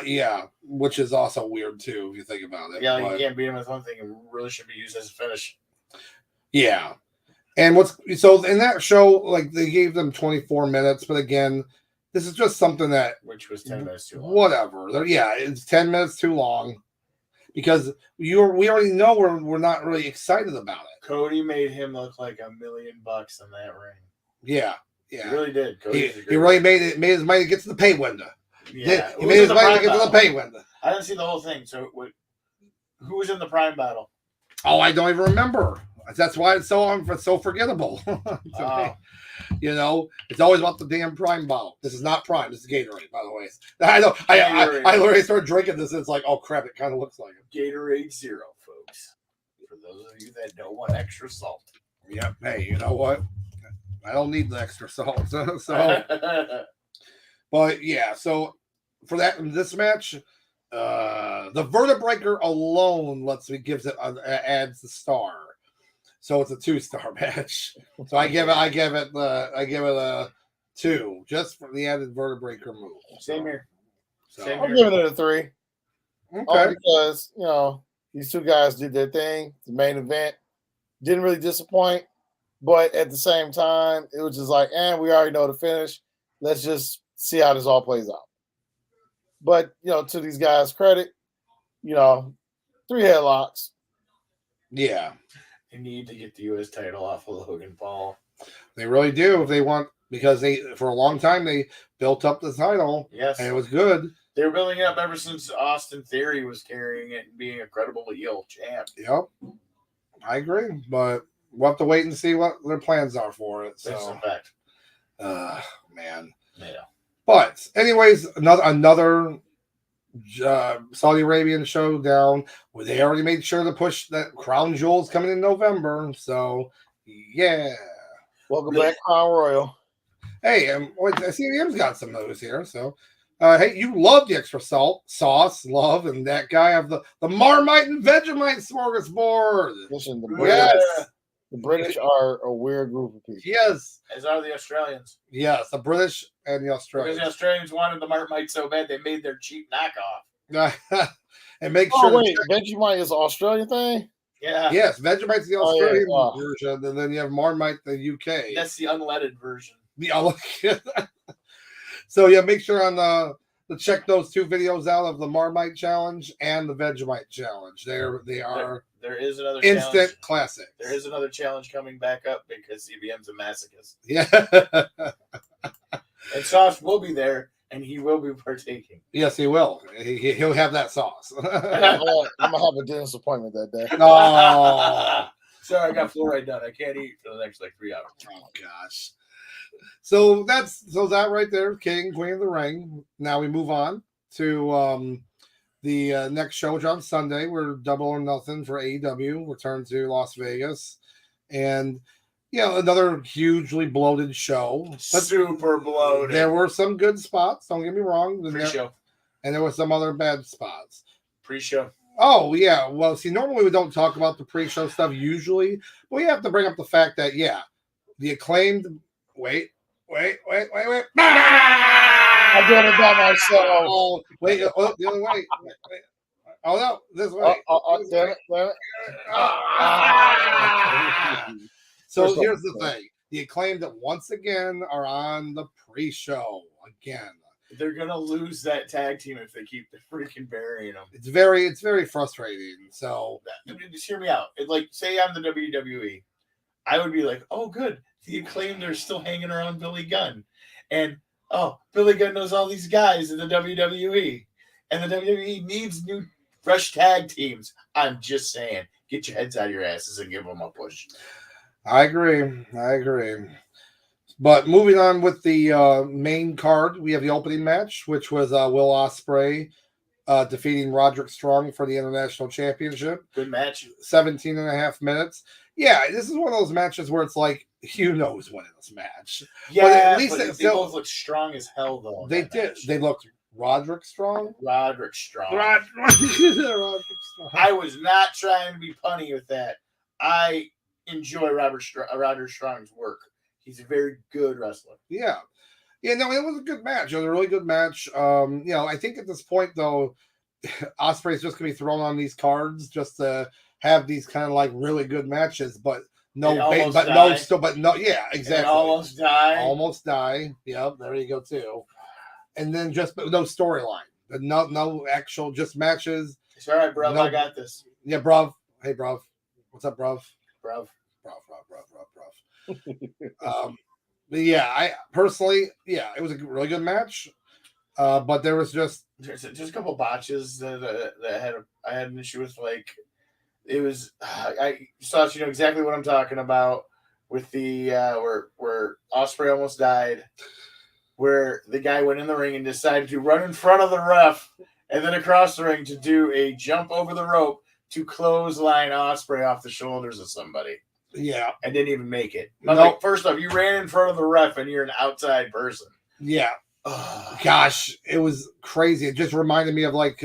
Yeah, which is also weird too if you think about it. Yeah, you can't beat him with one thing; it really should be used as a finish. Yeah, and so in that show, like they gave them 24 minutes, but again, this is just something which was 10 minutes too long. Whatever. It's 10 minutes too long. Because we already know we're not really excited about it. Cody made him look like $1 million in that ring. Yeah. He really did. He really made his money to get to the pay window. Yeah, he made his money to get to the pay window. I didn't see the whole thing. So who was in the Prime battle? Oh, I don't even remember. That's why it's so forgettable. It's always about the damn Prime bottle. This is not Prime. This is Gatorade, by the way. I know. I literally started drinking this, and it's like, oh crap! It kind of looks like it. Gatorade Zero, folks. For those of you that don't want extra salt. Yep. Hey, you know what? I don't need the extra salt. So, but yeah. So for this match, the Vertebreaker alone gives it adds the star. So it's a 2-star match. So I give it a 2 just for the added Vertebreaker move. Same here. I'm giving it a 3. Okay. All because these two guys did their thing. The main event didn't really disappoint, but at the same time, it was just like, we already know the finish. Let's just see how this all plays out. But to these guys' credit, 3 headlocks. Yeah. They need to get the U.S. title off of Logan Paul. They really do if they want, because for a long time they built up the title. Yes. And it was good. They were building it up ever since Austin Theory was carrying it and being a credible heel champ. Yep. I agree. But we'll have to wait and see what their plans are for it. So. That's a fact. Man. Yeah. But anyways, another Saudi Arabian showdown where they already made sure to push that Crown Jewel's coming in November. So yeah. Welcome back, Crown Royal. Hey, CDM's got some news here. So hey, you love the extra sauce, and that guy of the Marmite and Vegemite smorgasbord. Listen, the British are a weird group of people. Yes. As are the Australians. Yes, the British and the Australians. Because the Australians wanted the Marmite so bad they made their cheap knockoff. And make sure. Wait, Vegemite is an Australian thing? Yeah. Yes, Vegemite's the Australian version, and then you have Marmite, the UK. That's the unleaded version. So yeah, make sure to check those 2 videos out of the Marmite challenge and the Vegemite challenge. They are. There is another instant challenge. Classic. There is another challenge coming back up because CBM's a masochist. Yeah. And Sauce will be there, and he will be partaking. Yes, he will. He'll have that sauce. I'm gonna have a dentist appointment that day. No. Sorry, I got fluoride done. I can't eat for the next 3 hours. Oh gosh. So that right there, King, Queen of the Ring. Now we move on to the next show, which on Sunday, we're Double or Nothing for AEW. Return to Las Vegas. And, another hugely bloated show. But super bloated. There were some good spots. Don't get me wrong. Pre-show. And there were some other bad spots. Pre-show. Oh, yeah. Well, see, normally we don't talk about the pre-show stuff usually. But we have to bring up the fact that, the Acclaimed... Wait. I'm doing it by myself. Oh, wait. The other way. Wait. Oh, no. This way. Damn it. So here's the thing. The Acclaimed once again are on the pre-show again. They're gonna lose that tag team if they keep freaking burying them. It's very frustrating. So Just hear me out. Like, say I'm the WWE, I would be like, oh, good. The Acclaimed are still hanging around Billy Gunn, and Billy Gunn knows all these guys in the WWE, and the WWE needs new fresh tag teams. I'm just saying, get your heads out of your asses and give them a push. I agree. But moving on with the main card, we have the opening match, which was Will Ospreay defeating Roderick Strong for the International Championship. Good match. 17 and a half minutes. Yeah, this is one of those matches where it's like, who knows winning this match. Yeah, but at least they both look strong as hell, though. They did. Match. They looked Roderick Strong? Roderick Strong. Roderick Strong. I was not trying to be punny with that. I enjoy Roderick Strong's work. He's a very good wrestler. Yeah. Yeah, no, it was a good match. It was a really good match. I think at this point, though, Ospreay's just going to be thrown on these cards just to have these kind of like really good matches, but yeah, exactly. Almost die. Yep, there you go too. And then just no storyline, no actual, just matches. It's all right, bro. I got this. Yeah, bruv. Hey, bruv. What's up, bruv? Bruv. But yeah, I personally, it was a really good match. But there was just a couple botches that I had an issue with. Like, it was I thought you know exactly what I'm talking about with the where Ospreay almost died, where the guy went in the ring and decided to run in front of the ref and then across the ring to do a jump over the rope to clothesline Ospreay off the shoulders of somebody. Yeah, and didn't even make it. I'm like, first off, you ran in front of the ref and you're an outside person. Yeah. Gosh, it was crazy. It just reminded me of like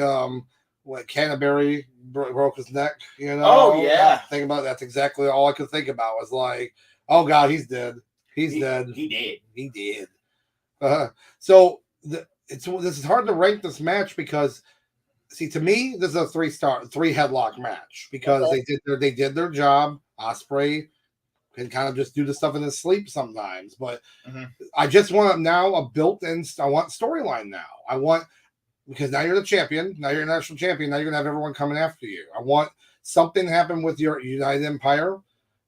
what Canterbury broke his neck, you know? Oh yeah. Think about that's exactly all I could think about was like, oh God, he's dead. He's dead. He did. So this is hard to rank this match because see, to me, this is a 3 headlock match because they did their job. Ospreay can kind of just do the stuff in his sleep sometimes, but I just want now a built-in. I want storyline now. Because now you're the champion. Now you're a national champion. Now you're gonna have everyone coming after you. I want something to happen with your United Empire.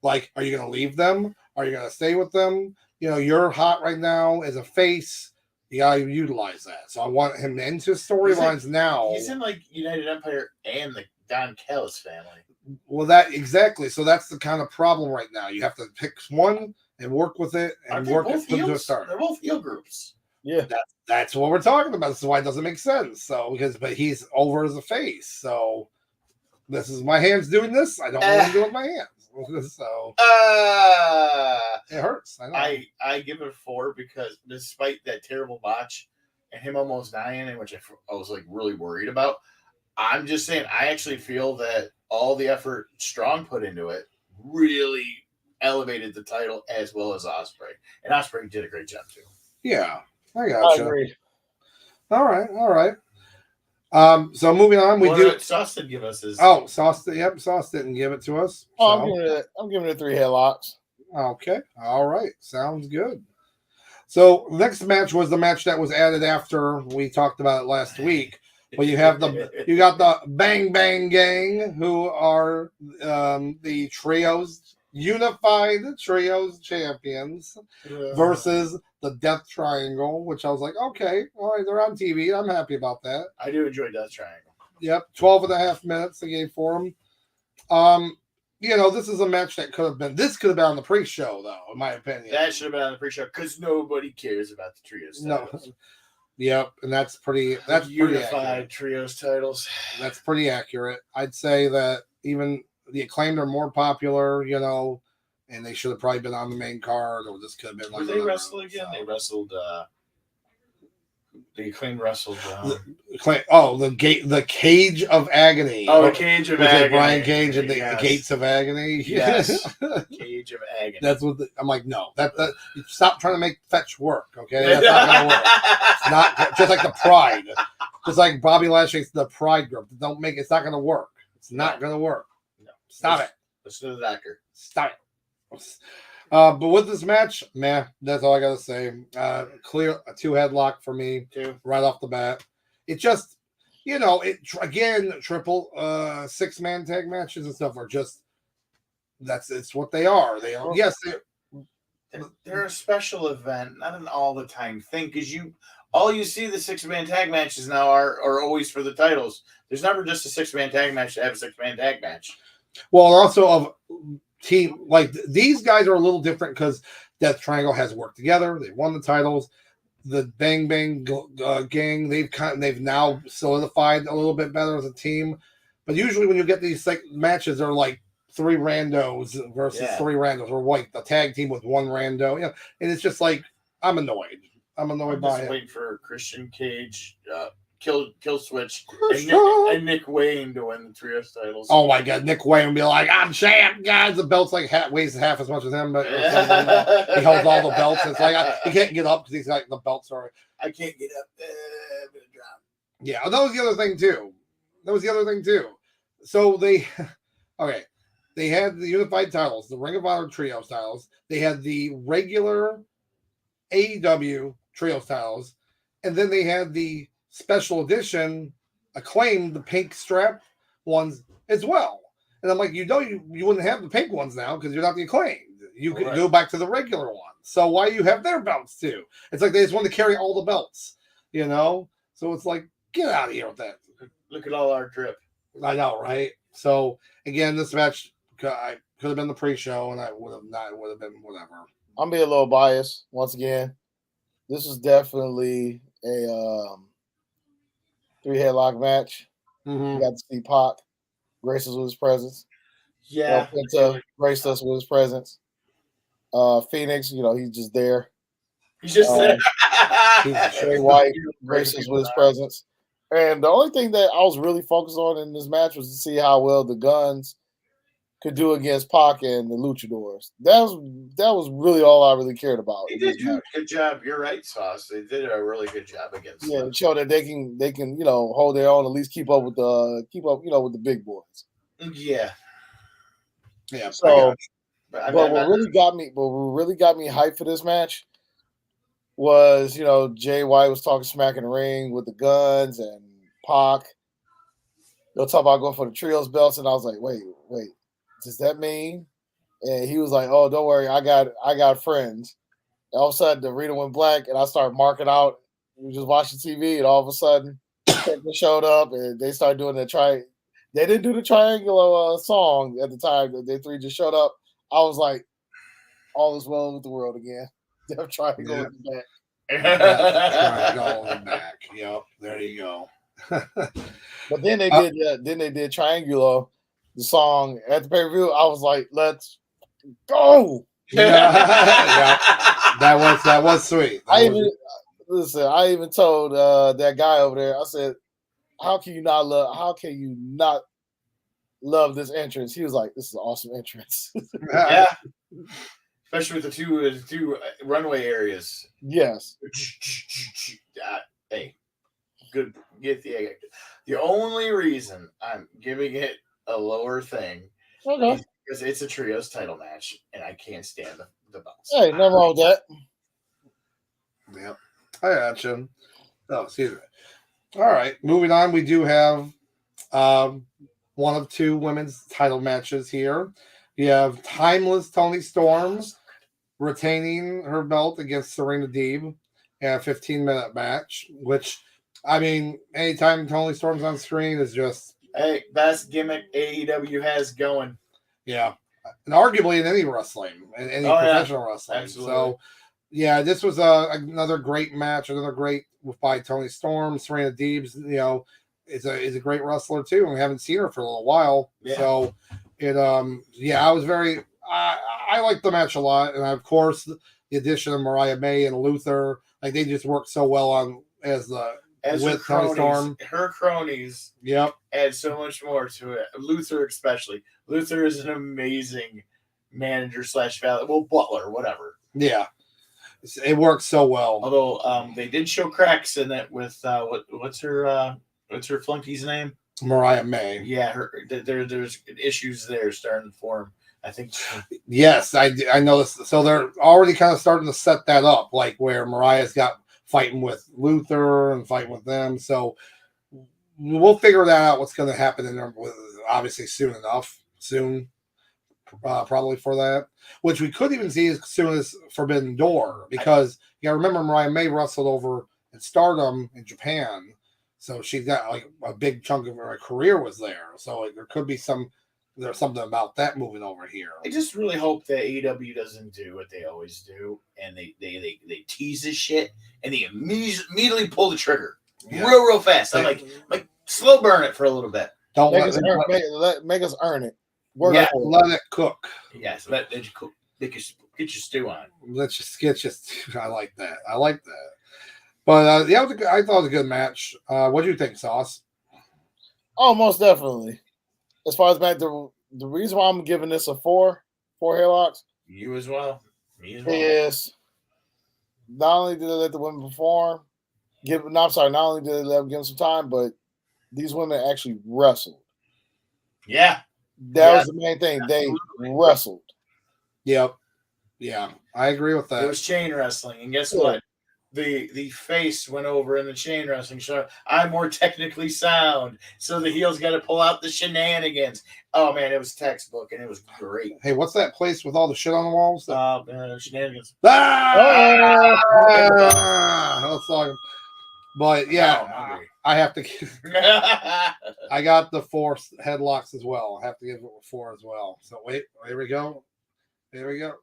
Like, are you gonna leave them? Are you gonna stay with them? You know, you're hot right now as a face. You gotta utilize that. So I want him into storylines now. He's in like United Empire and the Don Callis family. Well, that exactly. So that's the kind of problem right now. You have to pick one and work with it and work it to a start. They're both heel groups. Yeah, that's what we're talking about. This is why it doesn't make sense. So but he's over as a face. So this is my hands doing this. I don't know what to do with my hands. So it hurts. I give it a 4 because despite that terrible botch and him almost dying, in which I was like really worried about. I'm just saying, I actually feel that all the effort Strong put into it really elevated the title as well as Ospreay. And Ospreay did a great job too. Yeah, I gotcha. I agree. All right. So moving on, Sauce didn't give us his. Oh, Sauce didn't give it to us. Oh, so. I'm giving it 3 headlocks. Okay, all right, sounds good. So next match was the match that was added after we talked about it last week. But you got the Bang Bang Gang, who are the unified trios champions versus the Death Triangle, which I was like, okay, all right, they're on TV. I'm happy about that. I do enjoy Death Triangle. Yep, 12 and a half minutes they gave for them. This is a match that could have been on the pre-show, though, in my opinion. That should have been on the pre-show because nobody cares about the trios. No. Yep, and that's pretty unified trios titles. That's pretty accurate. I'd say that even the Acclaimed are more popular, and they should have probably been on the main card, or this could have been like. Did they wrestle again? So. They wrestled. The Acclaimed wrestled. The Cage of Agony. Oh, the Cage of Agony. Brian Cage and the Gates of Agony. Yes. Cage of Agony. That's what I'm like. No, that stop trying to make fetch work. Okay, that's not gonna work. It's not just like the Pride, just like Bobby Lashley's the Pride group. Don't make it's not gonna work. It's not gonna work. No, stop it. Listen to the doctor. Stop it. But with this match, that's all I gotta say. Clear a 2 headlock for me right off the bat. It just, again, triple 6-man tag matches and stuff are just it's what they are. They are they're a special event, not an all the time thing. Because all you see the 6-man tag matches now are always for the titles. There's never just a 6-man tag match to have a 6-man tag match. Well, also of team like these guys are a little different because Death Triangle has worked together. They won the titles. The Bang Bang gang, they've now solidified a little bit better as a team. But usually when you get these matches, they're like 3 randos versus 3 randos, or like the tag team with 1 rando. And it's just like I'm annoyed. I'm by it. Waiting for Christian Cage, Kill Switch, and Nick Wayne to win the trios titles. Oh my God, Nick Wayne would be like, "I'm champ, guys." The belt's like weighs half as much as him, but he holds all the belts. It's like he can't get up because he's like the belts are. I can't get up. I'm gonna drop. Yeah, that was the other thing too. So they had the unified titles, the Ring of Honor trios titles. They had the regular AEW trios titles, and then they had the special edition Acclaimed, the pink strap ones as well. And I'm like, you wouldn't have the pink ones now because you're not the Acclaimed. You could go back to the regular ones. So why do you have their belts too? It's like they just want to carry all the belts, So it's like, get out of here with that. Look at all our drip. I know, right? So again, this match could have been the pre-show, and I would have been whatever. I'm being a little biased once again. This is definitely a 3-headlock match. Mm-hmm. You got to see Pac grace us with his presence. Yeah. Penta graced us with his presence. Phoenix, he's just there. He's just there. Jay White graced us with his presence. And the only thing that I was really focused on in this match was to see how well the Guns could do against Pac and the Luchadors. That was really all I really cared about. They did a good job. You're right, Sauce. They did a really good job against them. Yeah, show that they can hold their own, at least keep up with the big boys. Yeah. Yeah. So but what really got me hyped for this match was, Jay White was talking smack in the ring with the Guns and Pac. They'll talk about going for the trios belts, and I was like, wait. Does that mean? And he was like, "Oh, don't worry, I got friends." And all of a sudden, the arena went black, and I started marking out. We were just watching TV, and all of a sudden, they showed up, and they started doing the They didn't do the triangular song at the time. They 3 just showed up. I was like, "All is well with the world again." They're trying to go back. Triangle in the back. Yep, there you go. But then they did. Then they did triangular. The song at the pay-per-view, I was like, "Let's go!" Yeah. That was sweet. I even told that guy over there. I said, "How can you not love this entrance?" He was like, "This is an awesome entrance." Yeah, especially with the two runway areas. Yes. Hey, good. Get the only reason I'm giving it a lower thing because it's a trios title match, and I can't stand the belts. Hey, nothing wrong with that. Yep, I got you. Oh, excuse me. All right, moving on. We do have one of 2 women's title matches here. You have Timeless Toni Storm retaining her belt against Serena Deeb in a 15-minute match, which, I mean, anytime Toni Storm's on screen is just... Hey, best gimmick AEW has going. Yeah. And arguably in any wrestling, in any professional wrestling. Absolutely. So, yeah, this was another great match, another great by Toni Storm. Serena Deeb's, is a great wrestler too, and we haven't seen her for a little while. Yeah. So, I was very, I liked the match a lot, and of course the addition of Mariah May and Luther, like they just worked so well on with Toni Storm. Her cronies add so much more to it. Luther especially. Luther is an amazing manager / butler, whatever. Yeah. It works so well. Although they did show cracks in it with what's her flunky's name? Mariah May. Yeah, there's issues there starting to form. I think. Yes, I know this. So they're already kind of starting to set that up, like where Mariah's got fighting with Luther and fighting with them. So we'll figure that out. What's going to happen in there? Obviously, soon enough. Soon, probably for that. Which we could even see as soon as Forbidden Door, because you got to remember Mariah May wrestled over in Stardom in Japan, so she's got like a big chunk of her career was there. So there could be there's something about that moving over here. I just really hope that AEW doesn't do what they always do, and they tease this shit, and they immediately pull the trigger real fast. I'm like slow burn it for a little bit. Don't make us earn it. Let it cook. Yes, let you cook. Get your stew on. Let's just get I like that. But yeah, I thought it was a good match. What do you think, Sauce? Oh, most definitely. As far as the reason why I'm giving this a four hairlocks. You as well. Me as well. Is not only did they let the women perform, not only did they let them give them some time, but these women actually wrestled. Yeah. That was the main thing. They wrestled. Yep. Yeah, I agree with that. It was chain wrestling, and guess what? The face went over in the chain wrestling show. I'm more technically sound, so the heels got to pull out the shenanigans. Oh man, it was textbook, and it was great. Hey, what's that place with all the shit on the walls? Shenanigans. Let's talk. But yeah, I have to. I got the 4 headlocks as well. I have to give it a 4 as well. So wait, here we go. Yeah,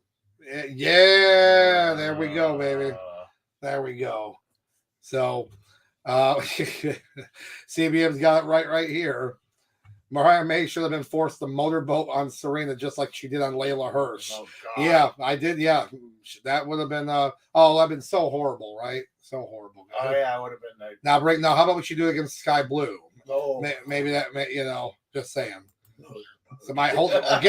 there we go, baby. There we go. So, CBM's got it right here. Mariah May should have been forced to motorboat on Serena just like she did on Layla Hirsch. Oh, God. Yeah, I did. Yeah, that would have been. That'd been so horrible, right? So horrible. Oh yeah, I would have been. Now, how about what you do against Sky Blue? No, maybe that. Just saying. So we're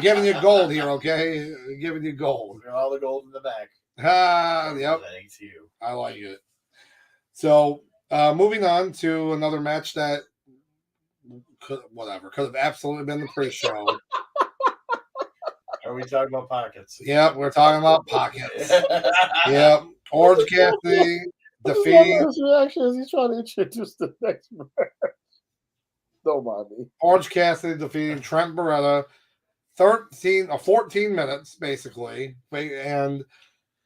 giving you gold here, okay? We're giving you gold. All the gold in the back. Yep. I like it. So, moving on to another match that could have absolutely been the pre-show. Are we talking about pockets? Yep, we're talking about pockets. Yep. Orange Cassidy defeating. His reaction as he's trying to introduce the next match. Don't mind me. Orange Cassidy defeating Trent Beretta, 14 minutes basically, and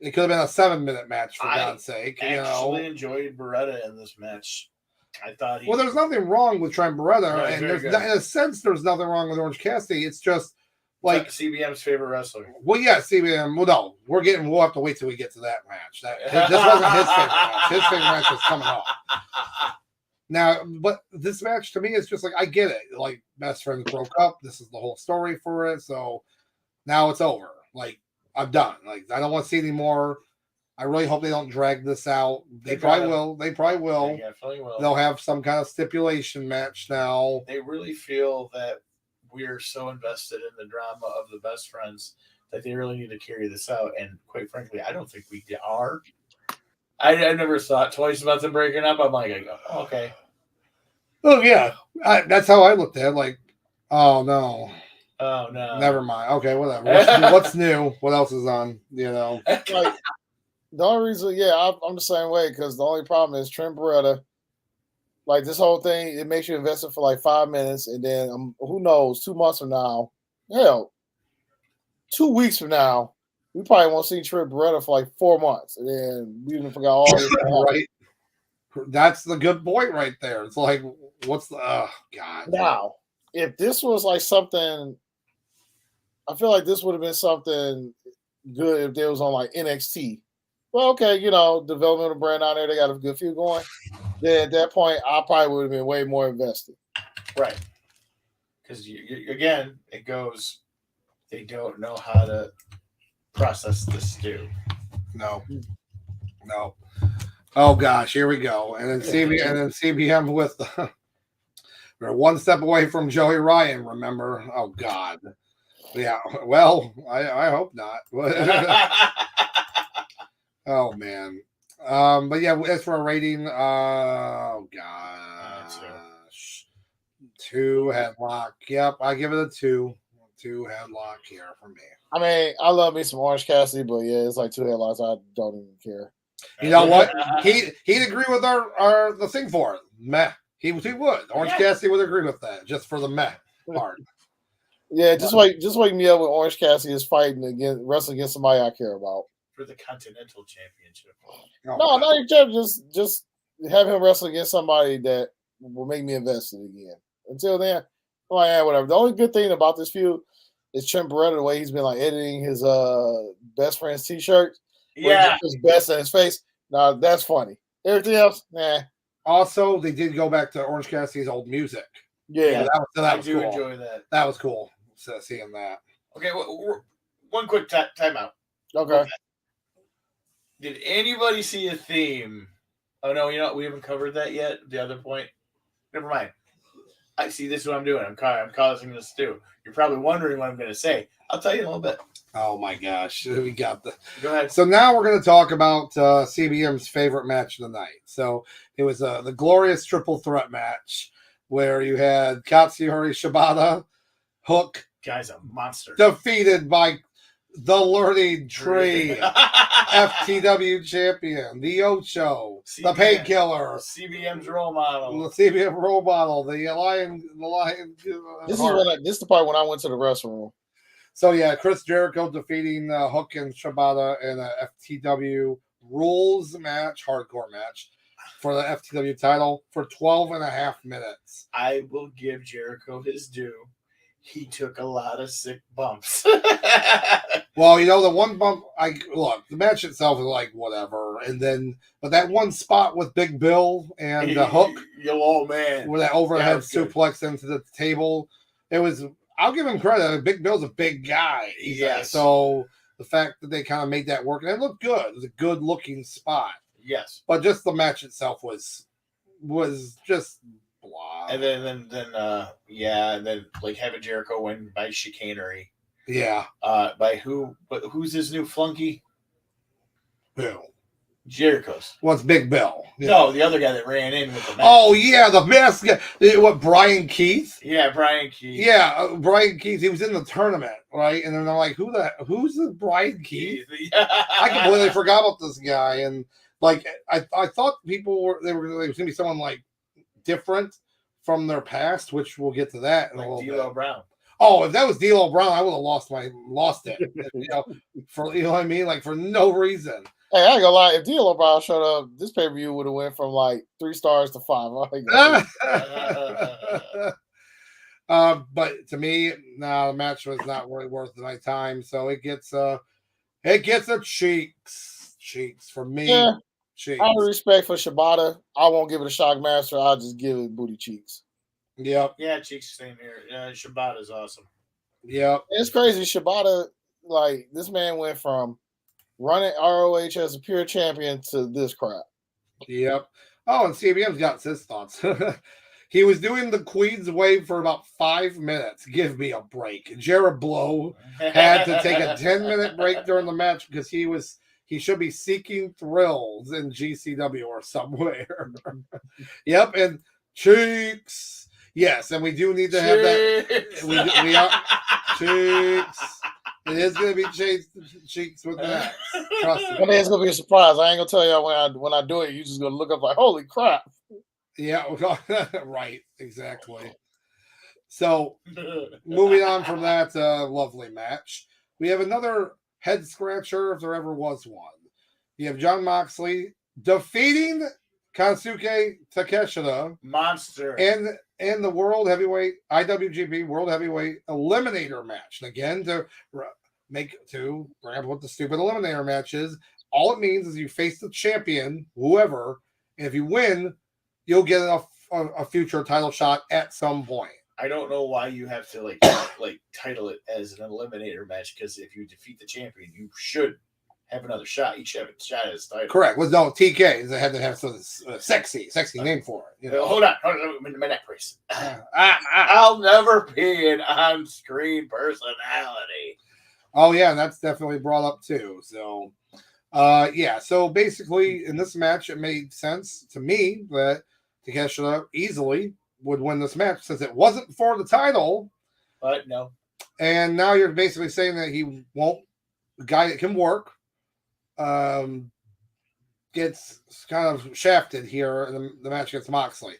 it could have been a 7-minute match for God's sake. I actually enjoyed Beretta in this match. I thought well, there's nothing wrong with Trent Beretta, and in a sense, there's nothing wrong with Orange Cassidy. It's just like CBM's favorite wrestler. Well, yeah, CBM. Well, no, we'll have to wait till we get to that match. This wasn't his favorite match. His favorite match was coming up. Now, but this match to me is just like, I get it. Like, best friends broke up. This is the whole story for it. So now it's over. Like, I'm done. Like, I don't want to see any more. I really hope they don't drag this out. They probably will. They definitely will. They'll have some kind of stipulation match now. They really feel that we're so invested in the drama of the best friends that they really need to carry this out. And quite frankly, I don't think we are. I never thought twice about them breaking up. I'm like, okay. Oh, yeah. That's how I looked at it. Like, oh, no. Oh, no. Never mind. Okay, whatever. What's new? What else is on? Like, the only reason, I'm the same way, because the only problem is Trent Beretta. Like, this whole thing, it makes you invested for like 5 minutes, and then who knows, 2 months from now, 2 weeks from now, we probably won't see Trent Beretta for like 4 months, and then we even forgot all this. Right. That's the good point right there. It's like, what's the God? Now, if this was like something, I feel like this would have been something good if they was on like NXT. Well, okay, developmental brand out there, they got a good few going. Then at that point, I probably would have been way more invested. Right. Because again, it goes, they don't know how to process the stew. No. Oh gosh, here we go. And then CBM with we're one step away from Joey Ryan, remember? Oh God. Yeah. Well, I hope not. Oh man. But yeah, as for a rating, oh gosh. 2 headlock. Yep, I give it a 2. 2 headlock here for me. I mean, I love me some Orange Cassidy, but yeah, it's like 2 headlocks. I don't even care. You know what? He'd agree with our the thing for it. Meh. He would. Orange Cassidy would agree with that, just for the meh part. Yeah, just wake me up when Orange Cassidy is wrestling against somebody I care about. For the Continental Championship. No, not even just have him wrestle against somebody that will make me invested again. Until then, I'm like, yeah, whatever. The only good thing about this feud is Trent Beretta, the way he's been like editing his best friend's t-shirt. Yeah. His best in his face. Now that's funny. Everything else, nah. Also, they did go back to Orange Cassidy's old music. Yeah, that was I do cool. enjoy that. That was cool. Seeing that. Okay, one quick timeout. Okay. Did anybody see a theme? Oh no, we haven't covered that yet. The other point. Never mind. I see. This is what I'm doing. I'm causing this too. You're probably wondering what I'm going to say. I'll tell you in a little bit. Oh my gosh, we got the. Go ahead. So now we're going to talk about CBM's favorite match of the night. So it was the glorious triple threat match where you had Katsuyori Shibata, Hook, guy's a monster, defeated by the Learning Tree, FTW champion, the Ocho, the Painkiller, CBM's role model, the CBM role model, the Lion. This is the part when I went to the restroom. So yeah, Chris Jericho defeating Hook and Shibata in a FTW rules match, hardcore match for the FTW title for 12 and a half minutes. I will give Jericho his due. He took a lot of sick bumps. Well, the one bump, the match itself is like whatever, but that one spot with Big Bill and Hook, oh man, with that overhead suplex into the table, it was. I'll give him credit. Big Bill's a big guy. Yes. So the fact that they kind of made that work, and it looked good. It was a good looking spot. Yes. But just the match itself was just blah. And then and then like having Jericho win by chicanery. Yeah. By who? But who's his new flunky? Who? Jericho's. What's Big Bill? Yeah. No, the other guy that ran in with the mask. Oh yeah, the mask guy. What, Brian Keith? Yeah, Brian Keith. Yeah, Brian Keith. He was in the tournament, right? And then they're like, who's the Brian Keith? I completely forgot about this guy. And like I thought people were going to be someone like different from their past, which we'll get to that in a little D'Lo bit. Brown. Oh, if that was D'Lo Brown, I would have lost it. For what I mean, like for no reason. Hey, I ain't gonna lie. If D'Lo Brown showed up, this pay-per-view would have went from like 3 stars to 5. But to me, the match was not really worth my time. So it gets a cheeks for me. Yeah, cheeks. Out of respect for Shibata, I won't give it a Shockmaster. I'll just give it booty cheeks. Yep. Yeah, cheeks same here. Shibata's awesome. Yep. It's crazy. Shibata, like this man went from running ROH as a pure champion to this crap. Yep. Oh, and CBM's got his thoughts. He was doing the Queen's Wave for about 5 minutes. Give me a break. Jared Blow had to take a 10-minute break during the match because he should be seeking thrills in GCW or somewhere. Yep, and cheeks. Yes, and we do need to have that. We are cheeks. It is going to be cheeks with that. Trust me. I mean, it's going to be a surprise. I ain't going to tell you when I do it. You're just going to look up like, holy crap. Yeah, right. Exactly. So, moving on from that lovely match, we have another head scratcher if there ever was one. You have Jon Moxley defeating Kansuke Takeshita. Monster. And the World Heavyweight, IWGP World Heavyweight Eliminator match. And again, to grab what the stupid Eliminator match is, all it means is you face the champion, whoever, and if you win, you'll get a future title shot at some point. I don't know why you have to like title it as an Eliminator match, because if you defeat the champion, you should have another shot. You should have a shot at his title. Correct. Well, no, TK. They had to have some sexy name for it. Hold on. My neck brace. I'll never be an on-screen personality. Oh, yeah, and that's definitely brought up too. So, so basically in this match, it made sense to me that Takeshita easily would win this match since it wasn't for the title. But no. And now you're basically saying that he won't, the guy that can work, gets kind of shafted here in the match against Moxley.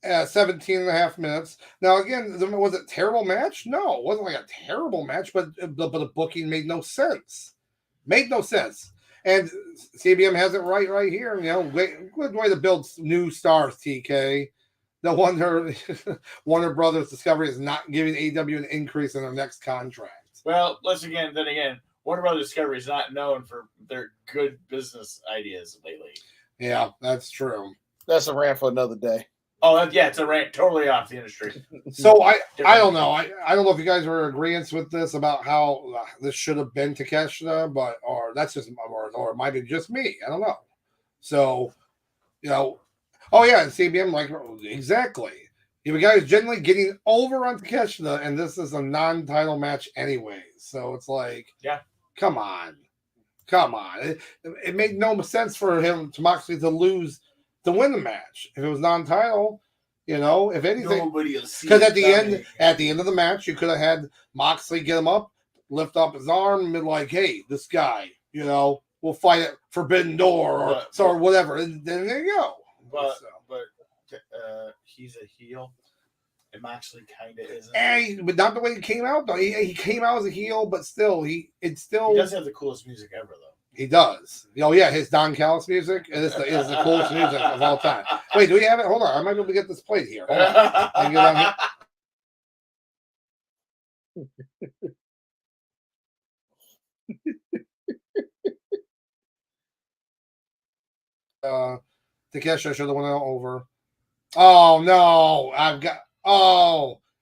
17 and a half minutes. Now, again, was it a terrible match? No, it wasn't like a terrible match, but the booking made no sense. Made no sense. And CBM has it right here. You know, good way to build new stars, TK. No wonder Warner Brothers Discovery is not giving AEW an increase in their next contract. Well, then again, Warner Brothers Discovery is not known for their good business ideas lately. Yeah, that's true. That's a rant for another day. Oh, it's a rant totally off the industry. So I don't know. I don't know if you guys were in agreement with this about how this should have been Takeshita, or that's just or it might be just me. I don't know. So, you know, oh yeah, and CBM like exactly. If a guy is generally getting over on Takeshita, and this is a non-title match anyway, so it's like, yeah, come on. It made no sense for him to Moxley to lose to win the match if it was non-title. You know, if anything, because at the end of the match, you could have had Moxley get him up, lift up his arm, and be like, "Hey, this guy, you know, we'll fight at Forbidden Door or whatever." And then there you go. But he's a heel, and Moxley kind of isn't. But not the way he came out though. He came out as a heel, but still, he does have the coolest music ever though. He does. Oh yeah, his Don Callis music is the coolest music of all time. Wait, do we have it? Hold on, I might be able to get this played here. Hold on. Get on here. Takeshita should have went over. Oh no,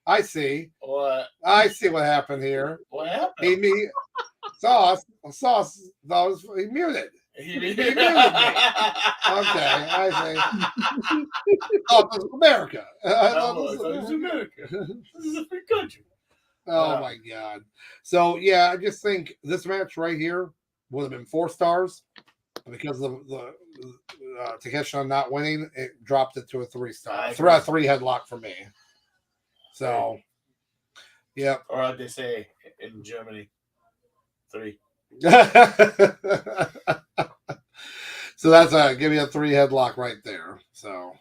I see. What? I see what happened here. What happened? Sauce. He muted. He muted me. Okay, I see. Oh, this is America. This is America. This is a free country. Oh my God. So yeah, I just think this match right here would have been 4 stars, because of the Takeshita not winning, it dropped it to a 3-star. 3 headlock for me. So, yeah. Or like they say in Germany, 3. So that's give me a 3 headlock right there. So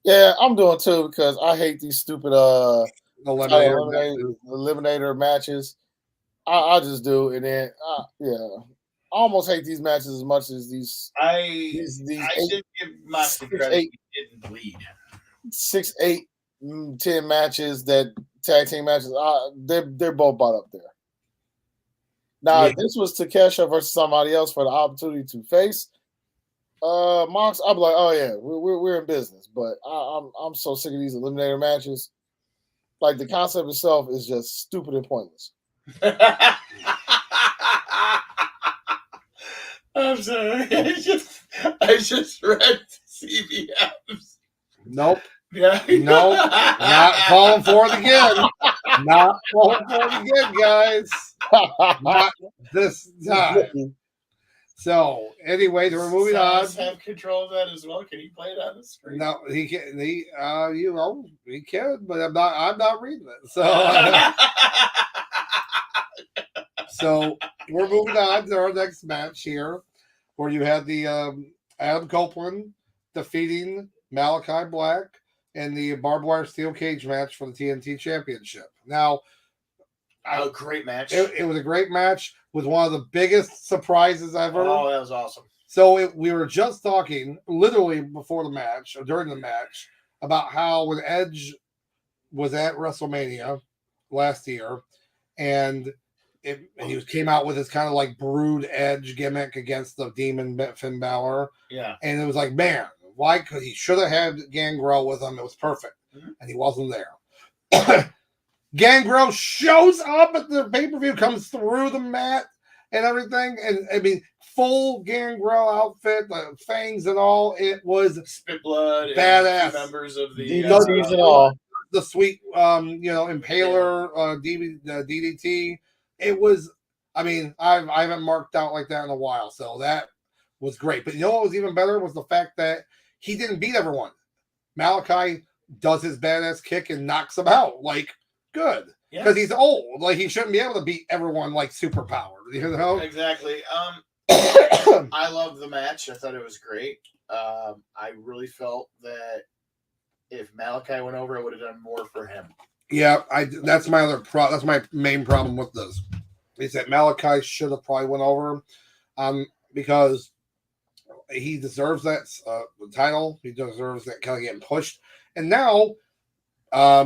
yeah, I'm doing too, because I hate these stupid eliminator matches. I just do, and then I almost hate these matches as much as these. I did give Moxley credit. He didn't bleed. 6, 8, 10 matches, that tag team matches. They're both bought up there. Now, if this was Takeshita versus somebody else for the opportunity to face Mox, I'd be like, oh yeah, we're in business. But I'm so sick of these eliminator matches. Like, the concept itself is just stupid and pointless. I'm sorry. I just read CBM's. Nope. Yeah. Nope. Not falling for it again. Not falling for it again, guys. Not this time. So anyway, we're moving on. Have control of that as well. Can he play it on the screen? No, he can. He can, but I'm not reading it. So we're moving on to our next match here, where you had the Adam Copeland defeating Malachi Black in the barbed wire steel cage match for the TNT Championship. Now, a great match. It was a great match with one of the biggest surprises ever. Oh, that was awesome. So we were just talking literally before the match, or during the match, about how when Edge was at WrestleMania last year, and he came out with his kind of like Brood Edge gimmick against the Demon Finn Balor. Yeah. And it was like, man, why could he should have had Gangrel with him? It was perfect. Mm-hmm. And he wasn't there. Gangrel shows up at the pay-per-view, comes through the mat and everything. And I mean, full Gangrel outfit, the fangs and all. It was spit blood, badass. Members of the DDTs and all. The sweet Impaler DDT. It was, I mean, I haven't marked out like that in a while, so that was great. But you know what was even better was the fact that he didn't beat everyone. Malachi does his badass kick and knocks him out. Like, good. because he's old. Like he shouldn't be able to beat everyone like superpowered. You know? Exactly. I loved the match. I thought it was great. I really felt that if Malachi went over, I would have done more for him. Yeah, that's my other that's my main problem with this. Is that Malachi should have probably went over, because he deserves that title. He deserves that kind of getting pushed. And now,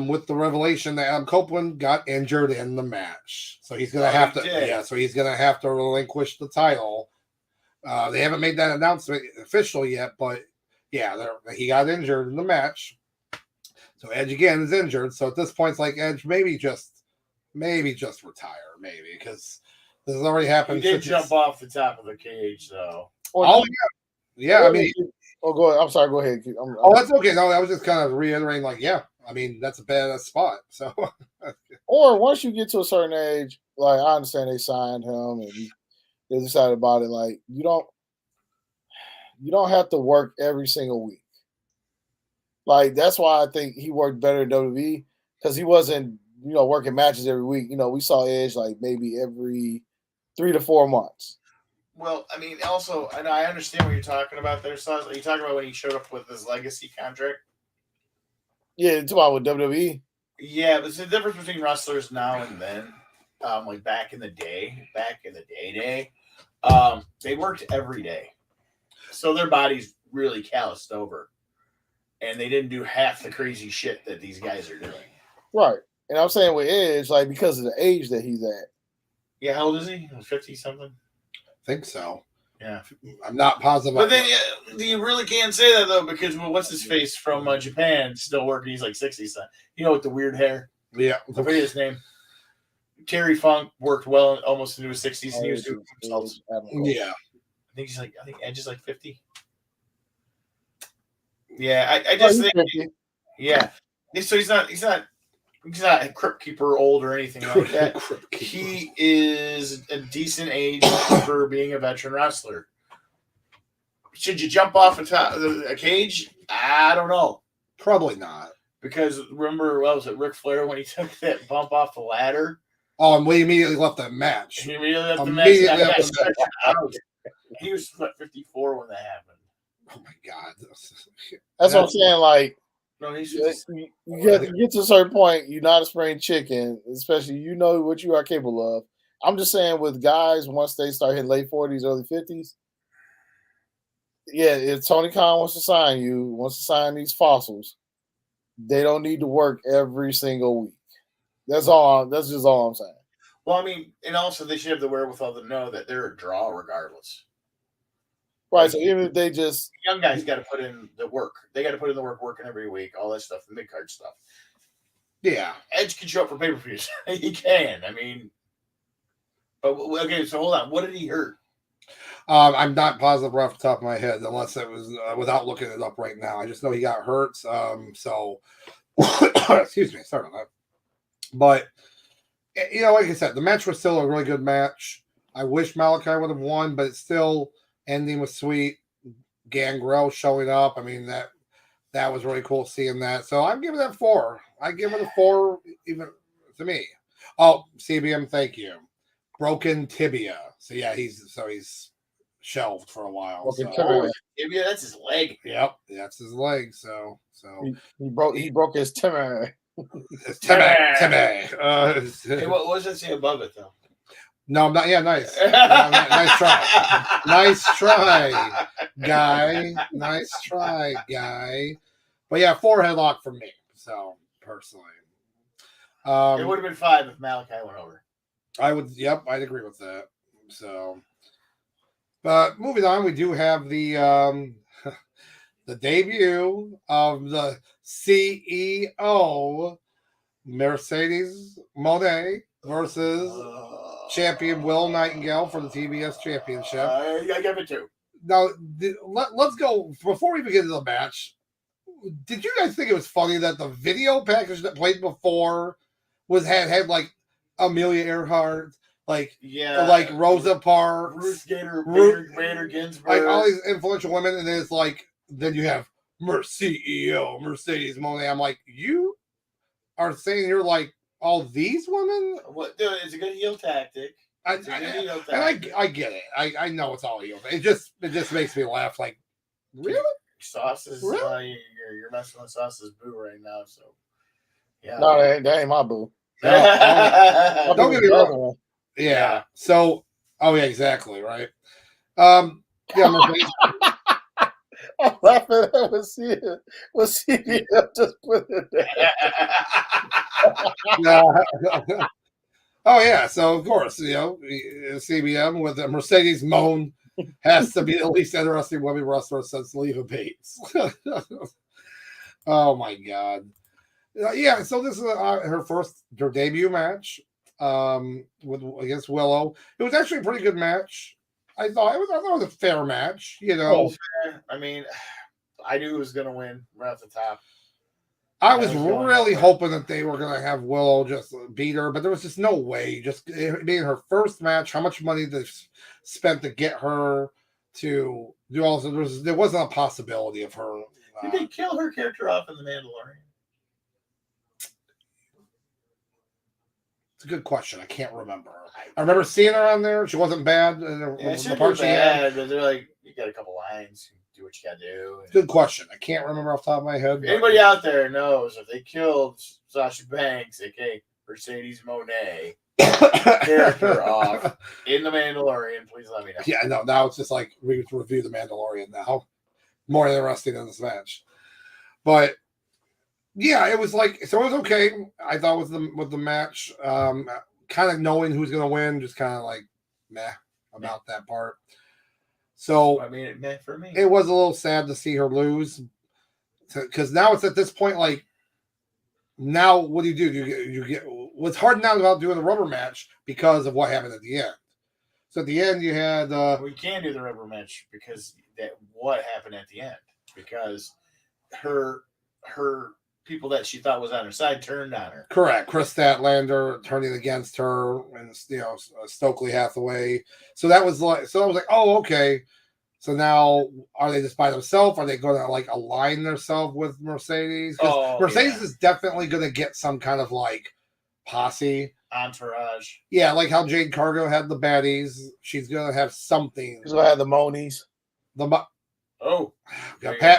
with the revelation that Adam Copeland got injured in the match, so he's gonna have to. Did. Yeah, so he's gonna have to relinquish the title. They haven't made that announcement official yet, but yeah, he got injured in the match. So Edge again is injured. So at this point, it's like Edge maybe just retire, maybe, because this has already happened. He did jump off the top of the cage, though. Oh yeah. I mean, go ahead. I'm sorry. Go ahead. That's okay. No, I was just kind of reiterating, like, yeah. I mean, that's a badass spot. So, or once you get to a certain age, like I understand they signed him and they decided about it. Like you don't have to work every single week. Like that's why I think he worked better in WWE because he wasn't, working matches every week. We saw Edge like maybe every 3 to 4 months. Well, I mean, also, and I understand what you're talking about there, Saz. Are you talking about when he showed up with his legacy contract? Yeah, it's about with WWE. Yeah, but it's the difference between wrestlers now and then. Like back in the day, they worked every day. So their bodies really calloused over. And they didn't do half the crazy shit that these guys are doing. Right. And I'm saying with Edge, like because of the age that he's at. Yeah, how old is he? 50-something? I think so. Yeah. I'm not positive. But then you really can't say that, though, because what's his face from Japan still working? He's like 60. So, with the weird hair. Yeah. I forget his name. Terry Funk worked well almost into his 60s, and he was doing himself. Yeah. I think Edge is like 50. Yeah, I just think. 50. Yeah. So he's not a crypt keeper old or anything like that. He is a decent age for being a veteran wrestler. Should you jump off a cage? I don't know. Probably not. Because remember, what was it, Ric Flair when he took that bump off the ladder? Oh, and we immediately left that match. He immediately left the match. He was 54 when that happened. Oh my God. That's what I'm saying. Like, no, you get to a certain point, you're not a spring chicken, especially what you are capable of. I'm just saying with guys, once they start hitting late 40s, early 50s, yeah, if Tony Khan wants to sign these fossils, they don't need to work every single week. That's just all I'm saying. Well, I mean, and also they should have the wherewithal to know that they're a draw regardless. Right, so even if they just... The young guys got to put in the work. They got to put in the work working every week, all that stuff, the mid-card stuff. Yeah. Edge can show up for pay-per-views. He can. I mean... But, okay, so hold on. What did he hurt? I'm not positive off the top of my head, unless it was without looking it up right now. I just know he got hurt. So, excuse me. Sorry about that. But, like I said, the match was still a really good match. I wish Malachi would have won, but it's still... ending was sweet. Gangrel showing up. I mean, that was really cool seeing that. So I'm giving that 4. I give it a 4 even to me. Oh, CBM, thank you. Broken tibia. So yeah, he's shelved for a while. Tibia, that's his leg. Yep, that's his leg. So he broke his timber. Timmy. Hey, what does it say above it though? No, I'm not. Yeah, nice. Nice try. Nice try, guy. Nice try, guy. But yeah, 4 headlock for me. So personally, it would have been 5 if Malachi went over. I would. Yep, I'd agree with that. So, but moving on, we do have the the debut of the CEO, Mercedes Moné versus champion Will Nightingale for the TBS Championship. I give it 2. Now, let's go. Before we begin the match, did you guys think it was funny that the video package that played before had like Amelia Earhart, like Rosa Parks, Ruth Bader Ginsburg, like all these influential women, and then it's like then you have CEO Mercedes Moné. I'm like, you are saying you're like all these women. What? Dude, it's a good heel tactic. I get it. I know it's all heel. It just makes me laugh. Like, really? Sauce's. Really? You're messing with Sauce's boo right now. So yeah. No, that ain't my boo. No, don't get me wrong. One. Yeah. So, oh yeah, exactly right. Yeah, Mercedes. I'm laughing at what CBM just put in there. Oh yeah, so of course, CBM with a Mercedes moan has to be the least interesting women wrestler since Leva Bates. Oh my god. Yeah, so this is her debut match against Willow. It was actually a pretty good match. I thought it was a fair match, I mean, I knew who was going to win right off the top. I was really hoping that they were going to have Willow just beat her, but there was just no way. Just being her first match, how much money they spent to get her to do all this. There wasn't a possibility of her. Did they kill her character off in The Mandalorian? It's a good question. I can't remember. I remember seeing her on there. She wasn't bad. Yeah, she was bad, but they're like, you got a couple lines. Do what you got to do. Good question. I can't remember off the top of my head. If anybody out there knows if they killed Sasha Banks, aka Mercedes Monet, character off in The Mandalorian, please let me know. Yeah, no, now it's just like we review The Mandalorian now. More interesting than this match. But yeah, it was like, so it was okay. I thought with the match, kind of knowing who's going to win, just kind of like meh about that part. So I mean, it meant for me. It was a little sad to see her lose, because now it's at this point like, now what do? You get what's hard now about doing the rubber match because of what happened at the end. So at the end you had we can't do the rubber match because that what happened at the end, because her people that she thought was on her side turned on her. Correct. Chris Statlander turning against her, and Stokely Hathaway. So that was like, oh, okay. So now are they just by themselves? Are they going to like align themselves with Mercedes? Because Mercedes is definitely going to get some kind of like posse. Entourage. Yeah, like how Jade Cargill had the baddies. She's going to have something. She's going to have the Monies. Patent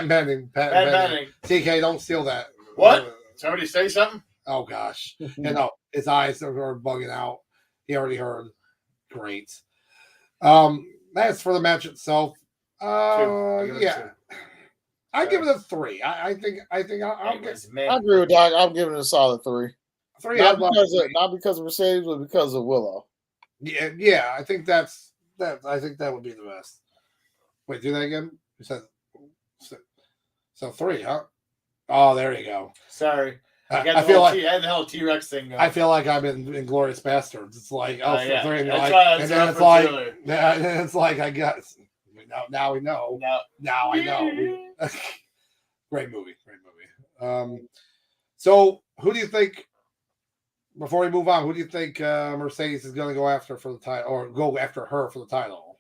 pending. Patent pending. TK, don't steal that. What? Somebody say something? Oh, gosh. His eyes are bugging out. He already heard. Great. That's for the match itself. Yeah. I give it a 3. I think I'll get. I agree with Doc. I'm giving it a solid 3. 3. Not because of Mercedes, but because of Willow. Yeah. I think that would be the best. Wait, do that again. You said so 3, huh? Oh, there you go. Sorry. I had the whole T-Rex thing going. I feel like I'm in Inglourious Bastards. It's like, for 3, and then it's like I got. Now we know. Now I know. Great movie. So who do you think? Before we move on, who do you think Mercedes is going to go after for the title, or go after her for the title?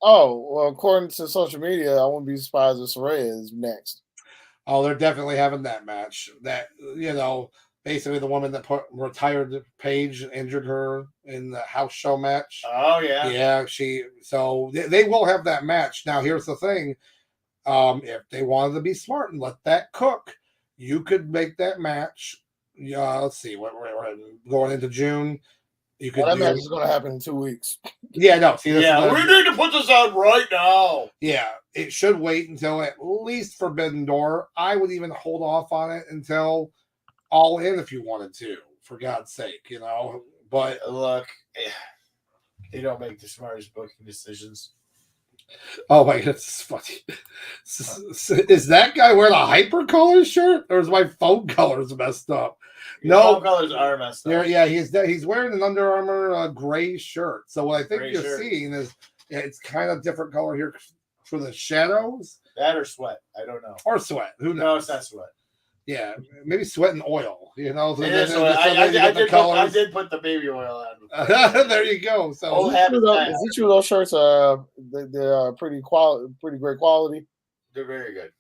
Oh, well, according to social media, I wouldn't be surprised if Saraya is next. Oh, they're definitely having that match. That, basically the woman that retired Paige injured her in the house show match. Oh, yeah. Yeah, so they will have that match. Now, here's the thing. If they wanted to be smart and let that cook, you could make that match. Let's see, we're going into June. That match is going to happen in 2 weeks. Yeah, no. See, we need to put this out right now. Yeah, it should wait until at least Forbidden Door. I would even hold off on it until All In if you wanted to, for God's sake, But look, they don't make the smartest booking decisions. Oh my God, it's funny. Is that guy wearing a hyper-color shirt, or is my phone colors messed up? Your phone colors are messed up. Yeah, he's wearing an Under Armour gray shirt. So what I think you're seeing is it's kind of different color here for the shadows. That or sweat, I don't know. Or sweat, who knows? No, it's not sweat. Yeah, maybe sweat and oil. I did put the baby oil on. There you go. So is it true those shirts they're pretty great quality? They're very good.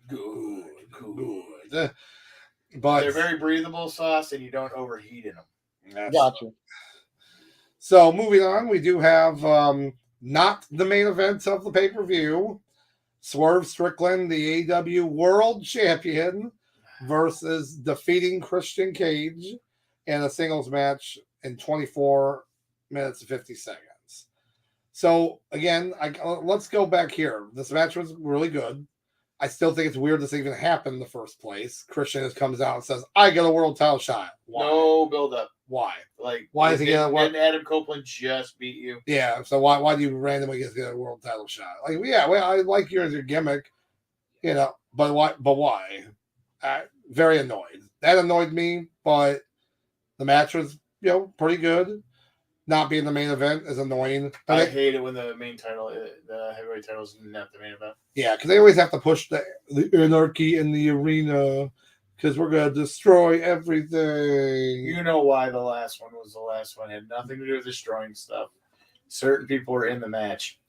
Good. But they're very breathable sauce, and you don't overheat in them. Gotcha. So moving on, we do have not the main event of the pay-per-view. Swerve Strickland, the AEW World Champion, versus defeating Christian Cage in a singles match in 24 minutes and 50 seconds. So again, let's go back here. This match was really good. I still think it's weird this even happened in the first place. Christian just comes out and says, "I get a world title shot." Why? No build up. Why? Like, why is he getting a world? Didn't Adam Copeland just beat you? Yeah. So why do you randomly get a world title shot? Like, yeah, well, I like you as your gimmick, but why? But why? Very annoyed. That annoyed me. But the match was, pretty good. Not being the main event is annoying. I hate it when the main title, the heavyweight title, is not the main event. Yeah, because they always have to push the anarchy in the arena because we're going to destroy everything. You know why the last one was the last one. It had nothing to do with destroying stuff. Certain people were in the match.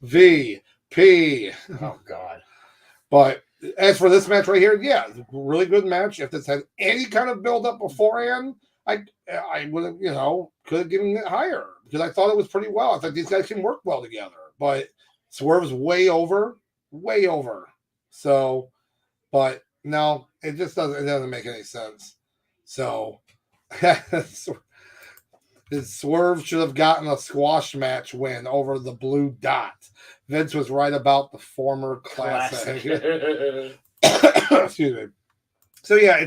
VP. Oh, God. But as for this match right here, yeah, really good match. If this had any kind of build up beforehand, I would have, could have given it higher because I thought it was pretty well. I thought these guys can work well together. But Swerve's way over. So, but no, it just doesn't make any sense. So, Swerve should have gotten a squash match win over the Blue Dot. Vince was right about the former classic. Excuse me. So yeah,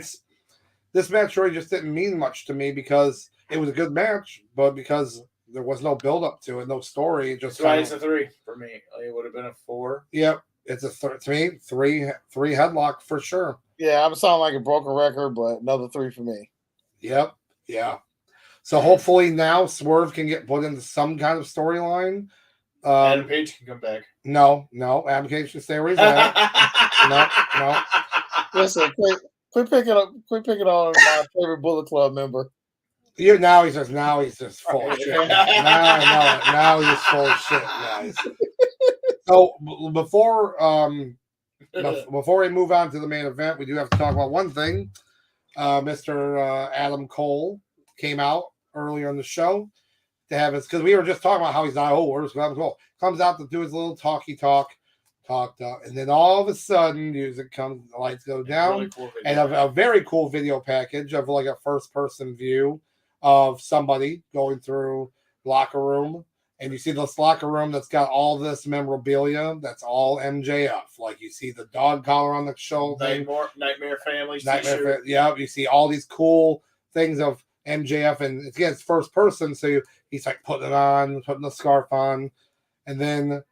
this match really just didn't mean much to me because it was a good match, but because there was no build up to it, no story. That's why it's a 3 for me. It would have been a 4. Yep, it's a to me three headlock for sure. Yeah, I'm sounding like a broken record, but another 3 for me. Yep, yeah. So hopefully now Swerve can get put into some kind of storyline. Adam Page can come back. No, Adam Page should stay where he's at. No. Listen, quit picking on my favorite Bullet Club member. Now he's just full of shit. Now he's full of shit, guys. So before we move on to the main event, we do have to talk about one thing. Mr. Adam Cole came out earlier in the show to have his, because we were just talking about how he's not old. Where's Adam Cole? Comes out to do his little talk, and then all of a sudden music comes, the lights go down, really cool and a very cool video package of like a first-person view of somebody going through locker room, and you see this locker room that's got all this memorabilia that's all MJF. Like you see the dog collar on the shoulder, Nightmare Family, you see all these cool things of MJF, and again, it's first person, so he's like putting the scarf on, and then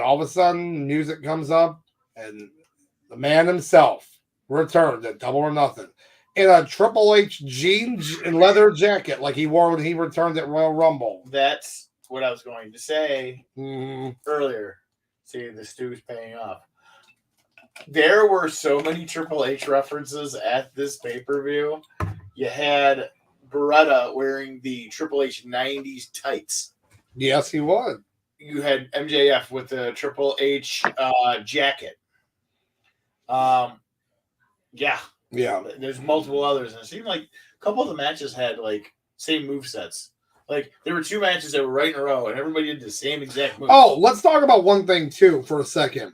all of a sudden music comes up, and the man himself returns at Double or Nothing in a Triple H jeans and leather jacket like he wore when he returned at Royal Rumble. That's what I was going to say earlier. See, the stew's paying off. There were so many Triple H references at this pay-per-view. You had Beretta wearing the Triple H 90s tights. Yes, he was. You had MJF with the Triple H jacket. Yeah. There's multiple others, and it seemed like a couple of the matches had like same move sets. Like there were 2 matches that were right in a row, and everybody did the same exact move. Oh, let's talk about one thing too for a second.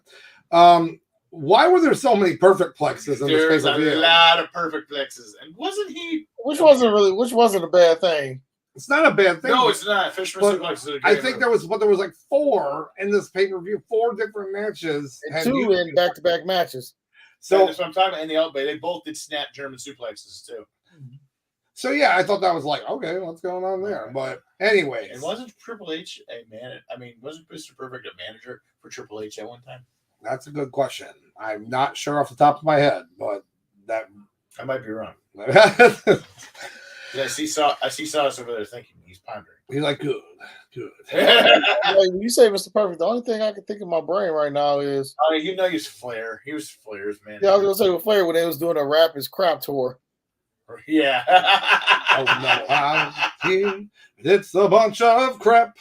Why were there so many perfect plexes in this pay-per-view? There's a lot of perfect plexes, and wasn't he? Which wasn't a bad thing. It's not a bad thing. No, it's not. Fisherman suplexes. I think there was like 4 in this pay-per-view, 4 different matches, and 2 in back-to-back matches. So that's what I'm talking about. And they both did snap German suplexes too. So yeah, I thought that was like, okay, what's going on there? But anyways, and wasn't Triple H a man? I mean, wasn't Mr. Perfect a manager for Triple H at one time? That's a good question. I'm not sure off the top of my head, but that I might be wrong. I see Sauce over there thinking he's pondering. He's like, good. When you say Mr. Perfect, the only thing I can think in my brain right now is he's Flair. He was Flair's man. Yeah, I was gonna say with Flair when they was doing a Rap is Crap tour. Yeah. Oh no, it's a bunch of crap.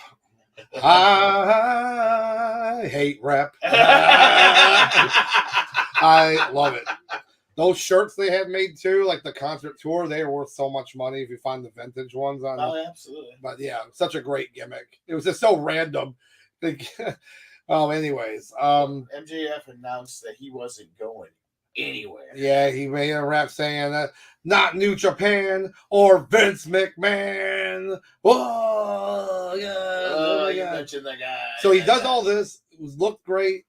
I hate rap. I love it. Those shirts they had made too, like the concert tour, they are worth so much money if you find the vintage ones on. Oh, absolutely. But yeah, such a great gimmick. It was just so random. Anyways, MJF announced that he wasn't going anywhere. Yeah, he made a rap saying that not New Japan or Vince McMahon. Whoa, yeah. Oh, you mentioned the guy. So he does all this. It looked great.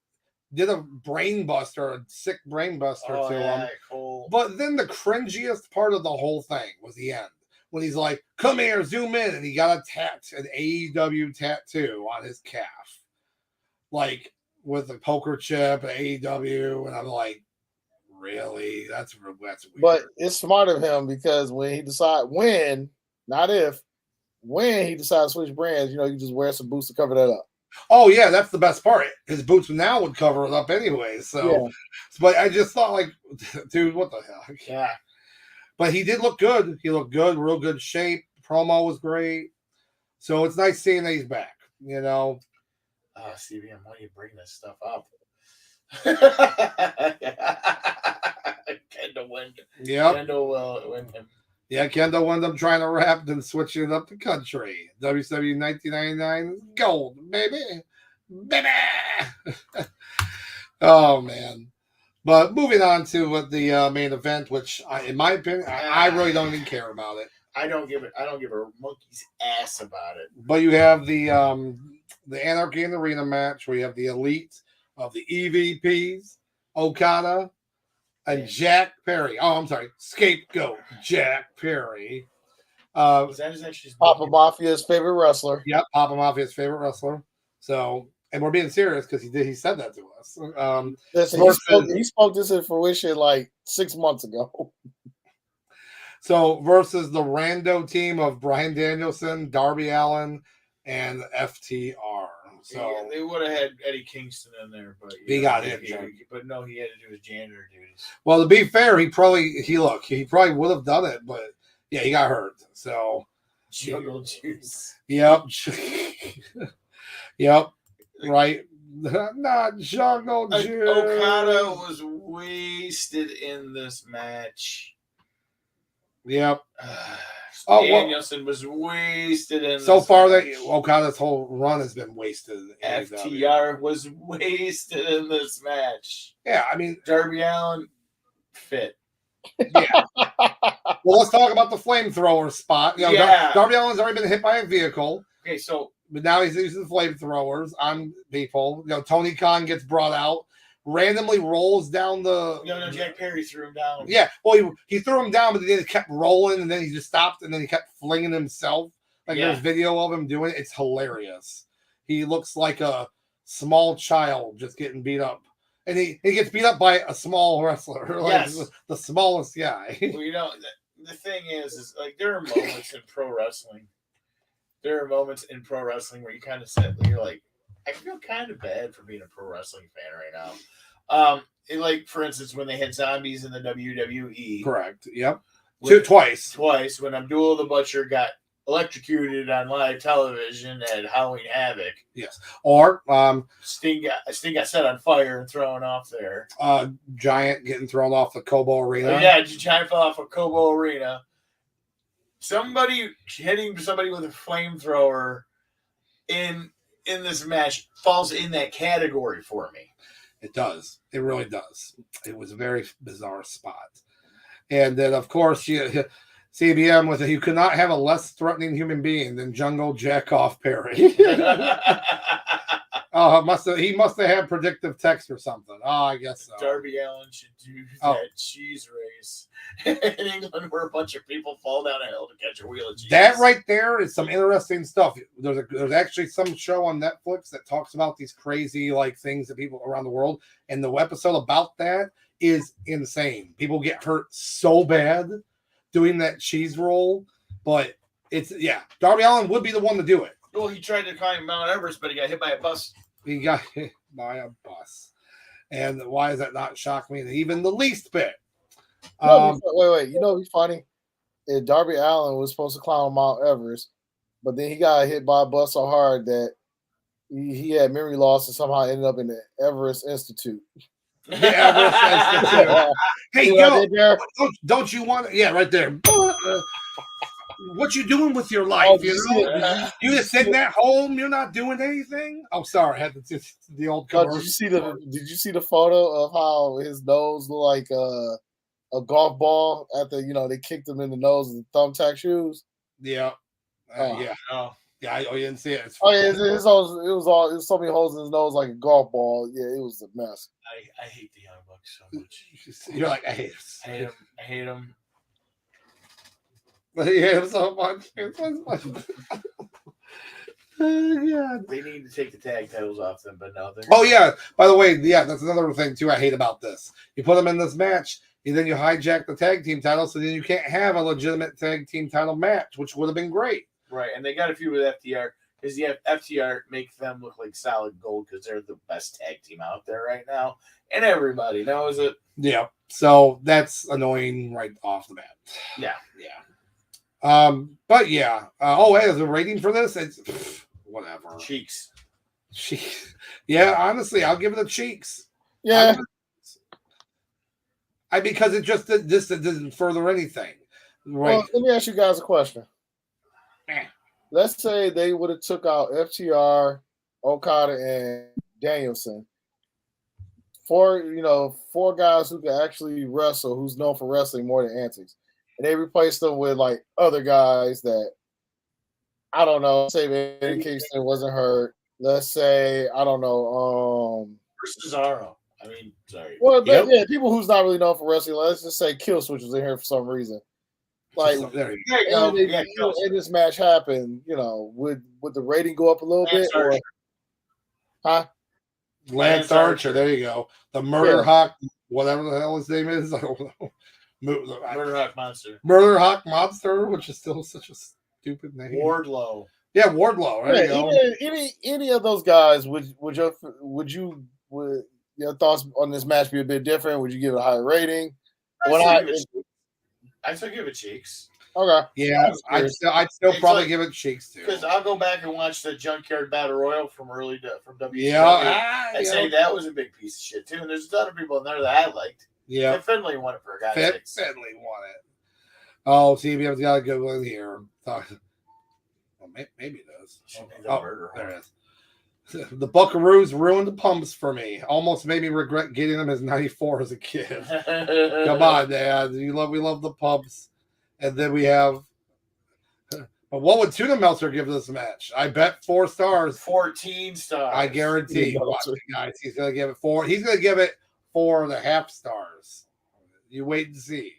Did a brain buster, a sick brain buster to him. Cool. But then the cringiest part of the whole thing was the end. When he's like, come here, zoom in. And he got a an AEW tattoo on his calf. Like with a poker chip, AEW. And I'm like, really? That's weird. But it's smart of him because when he decides, when he decides to switch brands, you just wear some boots to cover that up. Oh yeah, that's the best part. His boots now would cover it up anyway. So, yeah. But I just thought, like, dude, what the hell? Yeah. But he did look good. He looked good, real good shape. Promo was great. So it's nice seeing that he's back. CBM, why do you bring this stuff up? Kendall Windham. Yep. Kendall Windham. Yeah, Kendall Windham trying to rap and switching it up the country. WCW 1999 gold, baby. Baby! Oh, man. But moving on to the main event, which, in my opinion, I really don't even care about it. I don't give a monkey's ass about it. But you have the Anarchy in the Arena match where you have the elite of the EVPs, Okada, and Jack Perry. Oh, I'm sorry. Scapegoat Jack Perry. Was that his Papa Mafia's favorite wrestler? Yep, Papa Mafia's favorite wrestler. So, and we're being serious because he said that to us. Listen, he spoke this in fruition like 6 months ago. So versus the rando team of Bryan Danielson, Darby Allin, and FTR. So they would have had Eddie Kingston in there, but he got injured. But no, he had to do his janitor duties. Well, to be fair, he probably would have done it, but yeah, he got hurt. So Jungle Juice. Yep. Yep. Right. Not Jungle Juice. Okada was wasted in this match. Yep. Danielson was wasted in. So far, that Okada's whole run has been wasted. FTR was wasted in this match. Yeah, I mean, Darby Allin fit. Yeah. Well, let's talk about the flamethrower spot. Darby Allin's already been hit by a vehicle. Okay, but now he's using flamethrowers on people. Tony Khan gets brought out. Randomly rolls down the. No, Jack Perry threw him down. Yeah, well, he threw him down, but then he kept rolling, and then he just stopped, and then he kept flinging himself. There's video of him doing it. It's hilarious. He looks like a small child just getting beat up, and he gets beat up by a small wrestler, the smallest guy. Well, the thing is like there are moments in pro wrestling. There are moments in pro wrestling where you kind of sit, you're like, I feel kind of bad for being a pro wrestling fan right now. Like, for instance, when they had zombies in the WWE. Correct. Yep. Twice. When Abdul the Butcher got electrocuted on live television at Halloween Havoc. Yes. Or Sting got set on fire and thrown off there. Giant getting thrown off the Cobo Arena. Giant fell off of Cobo Arena. Somebody hitting somebody with a flamethrower in this match falls in that category for me. It does. It really does. It was a very bizarre spot. And then, of course, CBM with it. You could not have a less threatening human being than Jungle Jackoff Perry. He must have had predictive text or something. I guess so. Darby Allin should do that cheese race in England where a bunch of people fall down a hill to catch a wheel of cheese. That right there is some interesting stuff. There's actually some show on Netflix that talks about these crazy things that people around the world, and the episode about that is insane. People get hurt so bad doing that cheese roll, but Darby Allin would be the one to do it. Well, he tried to climb Mount Everest, but he got hit by a bus. He got hit by a bus. And why does that not shock me even the least bit? Wait. You know what's funny? Darby Allin was supposed to climb Mount Everest, but then he got hit by a bus so hard that he had memory loss and somehow ended up in the Everest Institute. The Everest Institute. Hey, See what I did there? don't you want? Yeah, right there. What you doing with your life? Oh, You just sitting at home. You're not doing anything. Oh, sorry, I had to just the old No, commercial. did you see the photo of how his nose looked like a golf ball after they kicked him in the nose with the thumbtack shoes? Yeah, Oh. yeah, yeah. You didn't see it. Oh yeah, it was so many holes in his nose like a golf ball. Yeah, it was a mess. I hate the Young Bucks so much. You're like, I hate him. I hate him. I hate him so much. Yeah. They need to take the tag titles off them, but no. Oh yeah. By the way, yeah, that's another thing too I hate about this. You put them in this match, and then you hijack the tag team title, so then you can't have a legitimate tag team title match, which would have been great. Right, and they got a feud with FTR because you have FTR make them look like solid gold because they're the best tag team out there right now, and everybody knows it. Yeah. So that's annoying right off the bat. Yeah. But yeah. Hey, is the rating for this? It's whatever. Cheeks. Yeah, honestly, I'll give it a cheeks. Yeah. Because it just this doesn't further anything. Right. Well, let me ask you guys a question. Let's say they would have took out FTR, Okada, and Danielson. Four guys who can actually wrestle, who's known for wrestling more than antics. And they replaced them with like other guys that I don't know. Say Eddie Kingston wasn't hurt. Let's say I don't know. Cesaro. I mean, sorry. Well, yeah, people who's not really known for wrestling. Let's just say Kill Switch was in here for some reason. Like, there you go. And this match happened. Would the rating go up a little bit? Or, huh? Lance Archer. There you go. The Murder Hawk, whatever the hell his name is. I don't know. Murder Hawk Monster. Murder Hawk Monster, which is still such a stupid name. Wardlow. Yeah, Wardlow. There you go. Any of those guys would your thoughts on this match be a bit different? Would you give it a higher rating? I'd still give it cheeks. Okay. Yeah, I'd still probably give it cheeks too. Because I'll go back and watch the Junkyard Battle Royal from WCW. Yeah, I'd say that was a big piece of shit too. And there's a ton of people in there that I liked. Yeah, Finley won it for a guy. Finley won it. Oh, CBM's got a good one here. Well, maybe it does. There it is. The Buckaroos ruined the pumps for me. Almost made me regret getting them as 94 as a kid. Come on, Dad. We love the pumps. And then we have. But what would Tuna Meltzer give this match? I bet 4 stars. 14 stars. I guarantee. Guys, he's gonna give it 4. He's gonna give it 4.5 stars. You wait and see.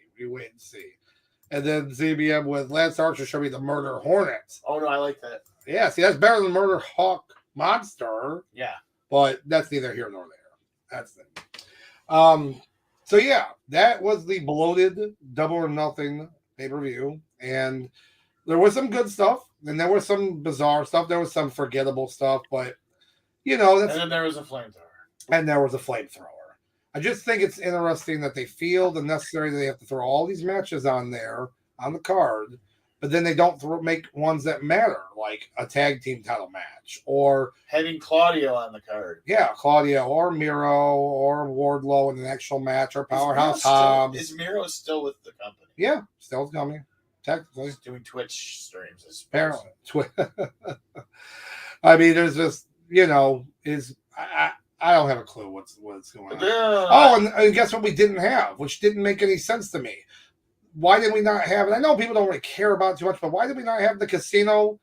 And then ZBM with Lance Archer showed me the Murder Hornet. Oh no, I like that. Yeah, see, that's better than Murder Hawk Monster. Yeah. But that's neither here nor there. That's it. So yeah, that was the bloated Double or Nothing pay-per-view. And there was some good stuff, and there was some bizarre stuff. There was some forgettable stuff, but that's, and then there was a flamethrower. I just think it's interesting that they feel the necessary that they have to throw all these matches on there on the card, but then they don't make ones that matter, like a tag team title match or having Claudio on the card. Yeah, Claudio or Miro or Wardlow in an actual match or Powerhouse Hobbs. Is Miro still with the company? Yeah, still coming. Technically, he's doing Twitch streams. Apparently, I mean, there's just I don't have a clue what's going on. And guess what we didn't have, which didn't make any sense to me. Why did we not have it? I know people don't really care about it too much, but why did we not have the Casino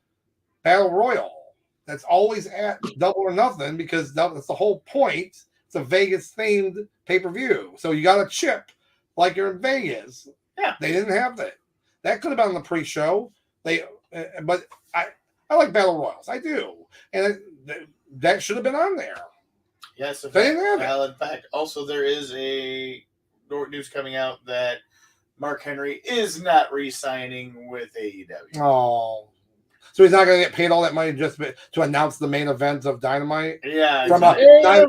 Battle Royal? That's always at Double or Nothing because that's the whole point. It's a Vegas-themed pay-per-view. So you got a chip like you're in Vegas. Yeah. They didn't have that. That could have been on the pre-show. But I like Battle Royals. I do. And that should have been on there. Yes, valid fact. Also, there is a news coming out that Mark Henry is not re-signing with AEW. Oh, so he's not going to get paid all that money just to announce the main event of Dynamite? Yeah, from not even live,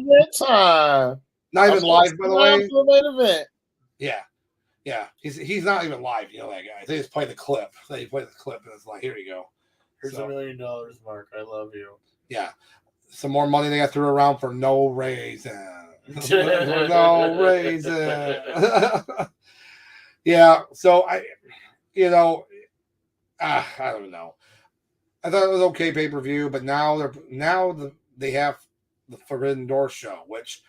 by the way. The main event. Yeah. He's not even live. You know that guy. They just play the clip. And it's like, here you go. Here's $1 million, Mark. I love you. Yeah. some more money they got threw around for no reason. For no reason. Yeah, so I don't know. I thought it was okay pay-per-view, but they have the Forbidden Door show, which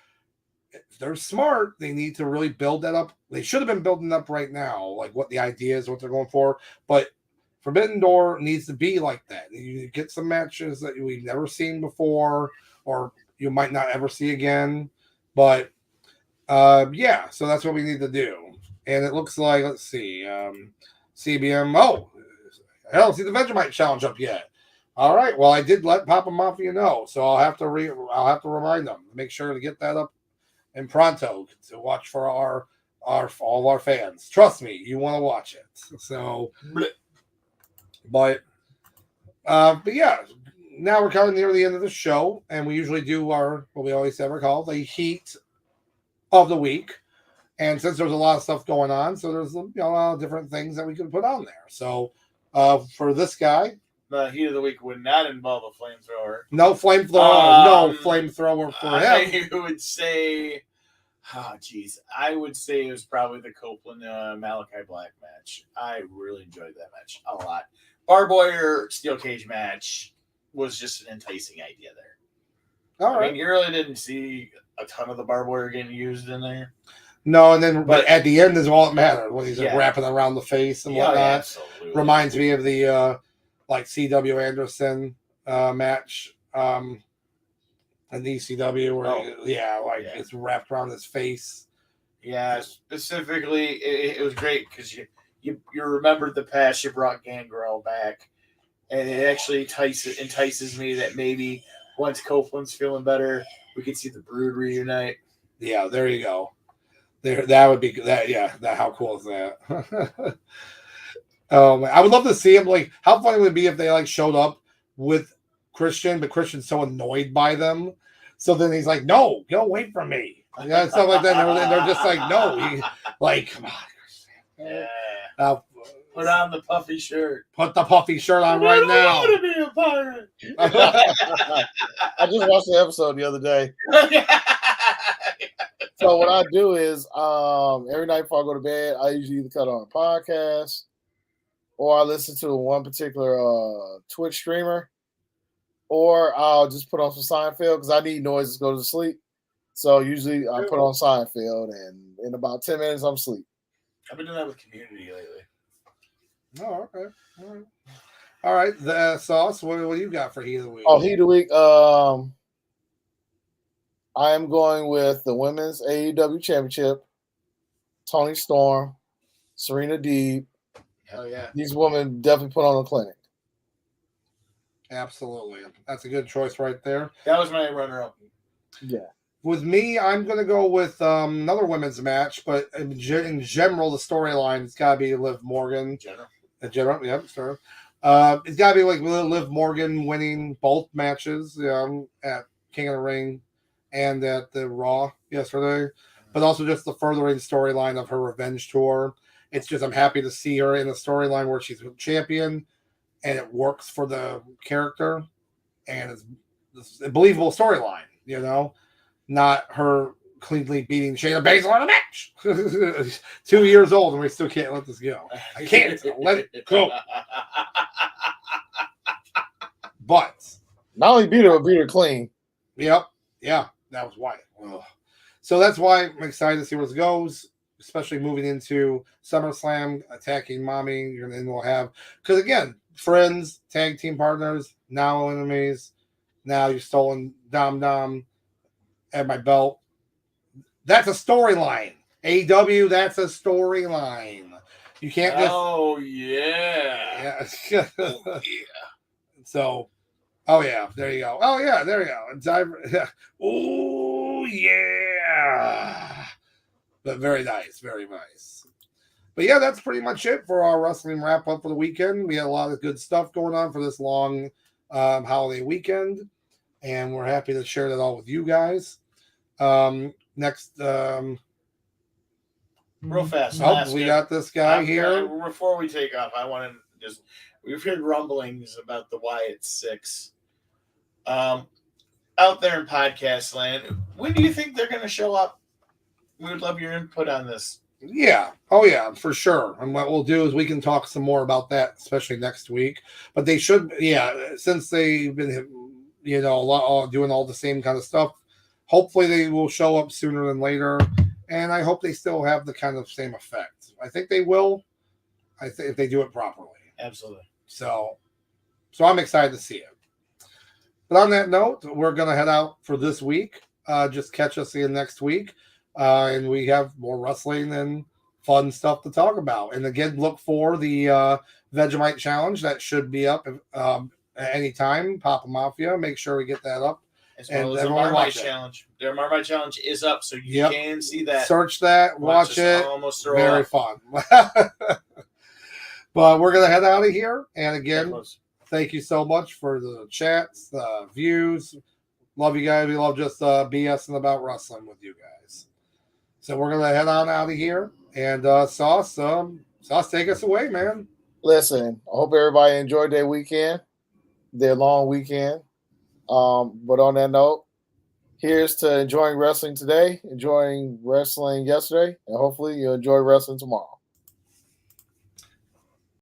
if they're smart, they need to really build that up. They should have been building up right now, like what the idea is, what they're going for. But Forbidden Door needs to be like that. You get some matches that we've never seen before, or you might not ever see again. But yeah, so that's what we need to do. And it looks like, let's see, CBM. Oh, hell, see the Vegemite challenge up yet. All right. Well, I did let Papa Mafia know, so I'll have to remind them to make sure to get that up in pronto to watch for all of our fans. Trust me, you want to watch it. So, but yeah, now we're kind of near the end of the show, and we usually do what we always ever call the heat of the week. And since there's a lot of stuff going on, so there's a lot of different things that we can put on there. So for this guy, the heat of the week would not involve a flamethrower. No flamethrower. No flamethrower for him. I would say, I would say it was probably the Copeland Malachi Black match. I really enjoyed that match a lot. Barbed wire steel cage match was just an enticing idea there. All right. I mean, you really didn't see a ton of the barbed wire getting used in there. No, and then but at the end is all that mattered when he's wrapping around the face and whatnot. Absolutely. Reminds me of the like C.W. Anderson match in ECW where it's wrapped around his face. Yeah, specifically it was great because you remembered the past, you brought Gangrel back, and it actually entices me that maybe once Copeland's feeling better, we could see the Brood reunite. Yeah, there you go. That would be that. Yeah, how cool is that? I would love to see him. Like, how funny would it be if they like showed up with Christian, but Christian's so annoyed by them, so then he's like, "No, get away from me," stuff like that. And they're just like, "No," come on, Christian. Yeah. Put on the puffy shirt. Put the puffy shirt on right now. I want to be a pirate. I just watched the episode the other day. So what I do is every night before I go to bed, I usually either cut on a podcast or I listen to one particular Twitch streamer, or I'll just put on some Seinfeld because I need noise to go to sleep. So usually I put on Seinfeld, and in about 10 minutes I'm asleep. I've been doing that with Community lately. Oh, okay. All right. The Sauce, what do you got for Heat of the Week? Oh, Heat of the Week. I am going with the Women's AEW Championship, Toni Storm, Serena Deeb. Hell yeah. These women definitely put on a clinic. Absolutely. That's a good choice right there. That was my runner-up. Yeah. With me, I'm going to go with another women's match, but in general, the storyline, it's got to be Liv Morgan. General, yep, sure. It's got to be like Liv Morgan winning both matches at King of the Ring and at the Raw yesterday, but also just the furthering storyline of her revenge tour. It's just I'm happy to see her in a storyline where she's a champion and it works for the character and it's a believable storyline, not her cleanly beating Shayna Baszler in a match. 2 years old and we still can't let this go. I can't let it go. But not only beat her, but beat her clean. Yep. Yeah, that was why. Ugh. So that's why I'm excited to see where this goes, especially moving into SummerSlam, attacking Mommy. Then we'll have, because again, friends, tag team partners, now enemies. Now you've stolen Dom at my belt. That's a storyline. AEW, that's a storyline. You can't just. Oh, yeah. Yeah. Oh, yeah. So. Oh, yeah. There you go. Oh, yeah. There you go. It's oh, yeah. But very nice. Very nice. But, yeah, that's pretty much it for our wrestling wrap-up for the weekend. We had a lot of good stuff going on for this long holiday weekend, and we're happy to share that all with you guys. Next. Real fast. We got this guy here. Before we take off, I want to we've heard rumblings about the Wyatt 6. I out there in podcast land, when do you think they're going to show up? We would love your input on this. Yeah. Oh, yeah, for sure. And what we'll do is we can talk some more about that, especially next week. But they should, since they've been, doing all the same kind of stuff, hopefully they will show up sooner than later. And I hope they still have the kind of same effect. I think they will. If they do it properly. Absolutely. So I'm excited to see it. But on that note, we're going to head out for this week. Just catch us again next week. And we have more wrestling and fun stuff to talk about. And again, look for the Vegemite Challenge. That should be up at any time. Papa Mafia. Make sure we get that up. As well as the Marmite Challenge. Their Marmite Challenge is up, so you can see that. Search that. Watch it. Almost Very fun. But we're going to head out of here. And again, thank you so much for the chats, the views. Love you guys. We love just BSing about wrestling with you guys. So we're going to head on out of here. And Sauce, take us away, man. Listen, I hope everybody enjoyed their weekend, their long weekend. But on that note, here's to enjoying wrestling today, enjoying wrestling yesterday, and hopefully you'll enjoy wrestling tomorrow.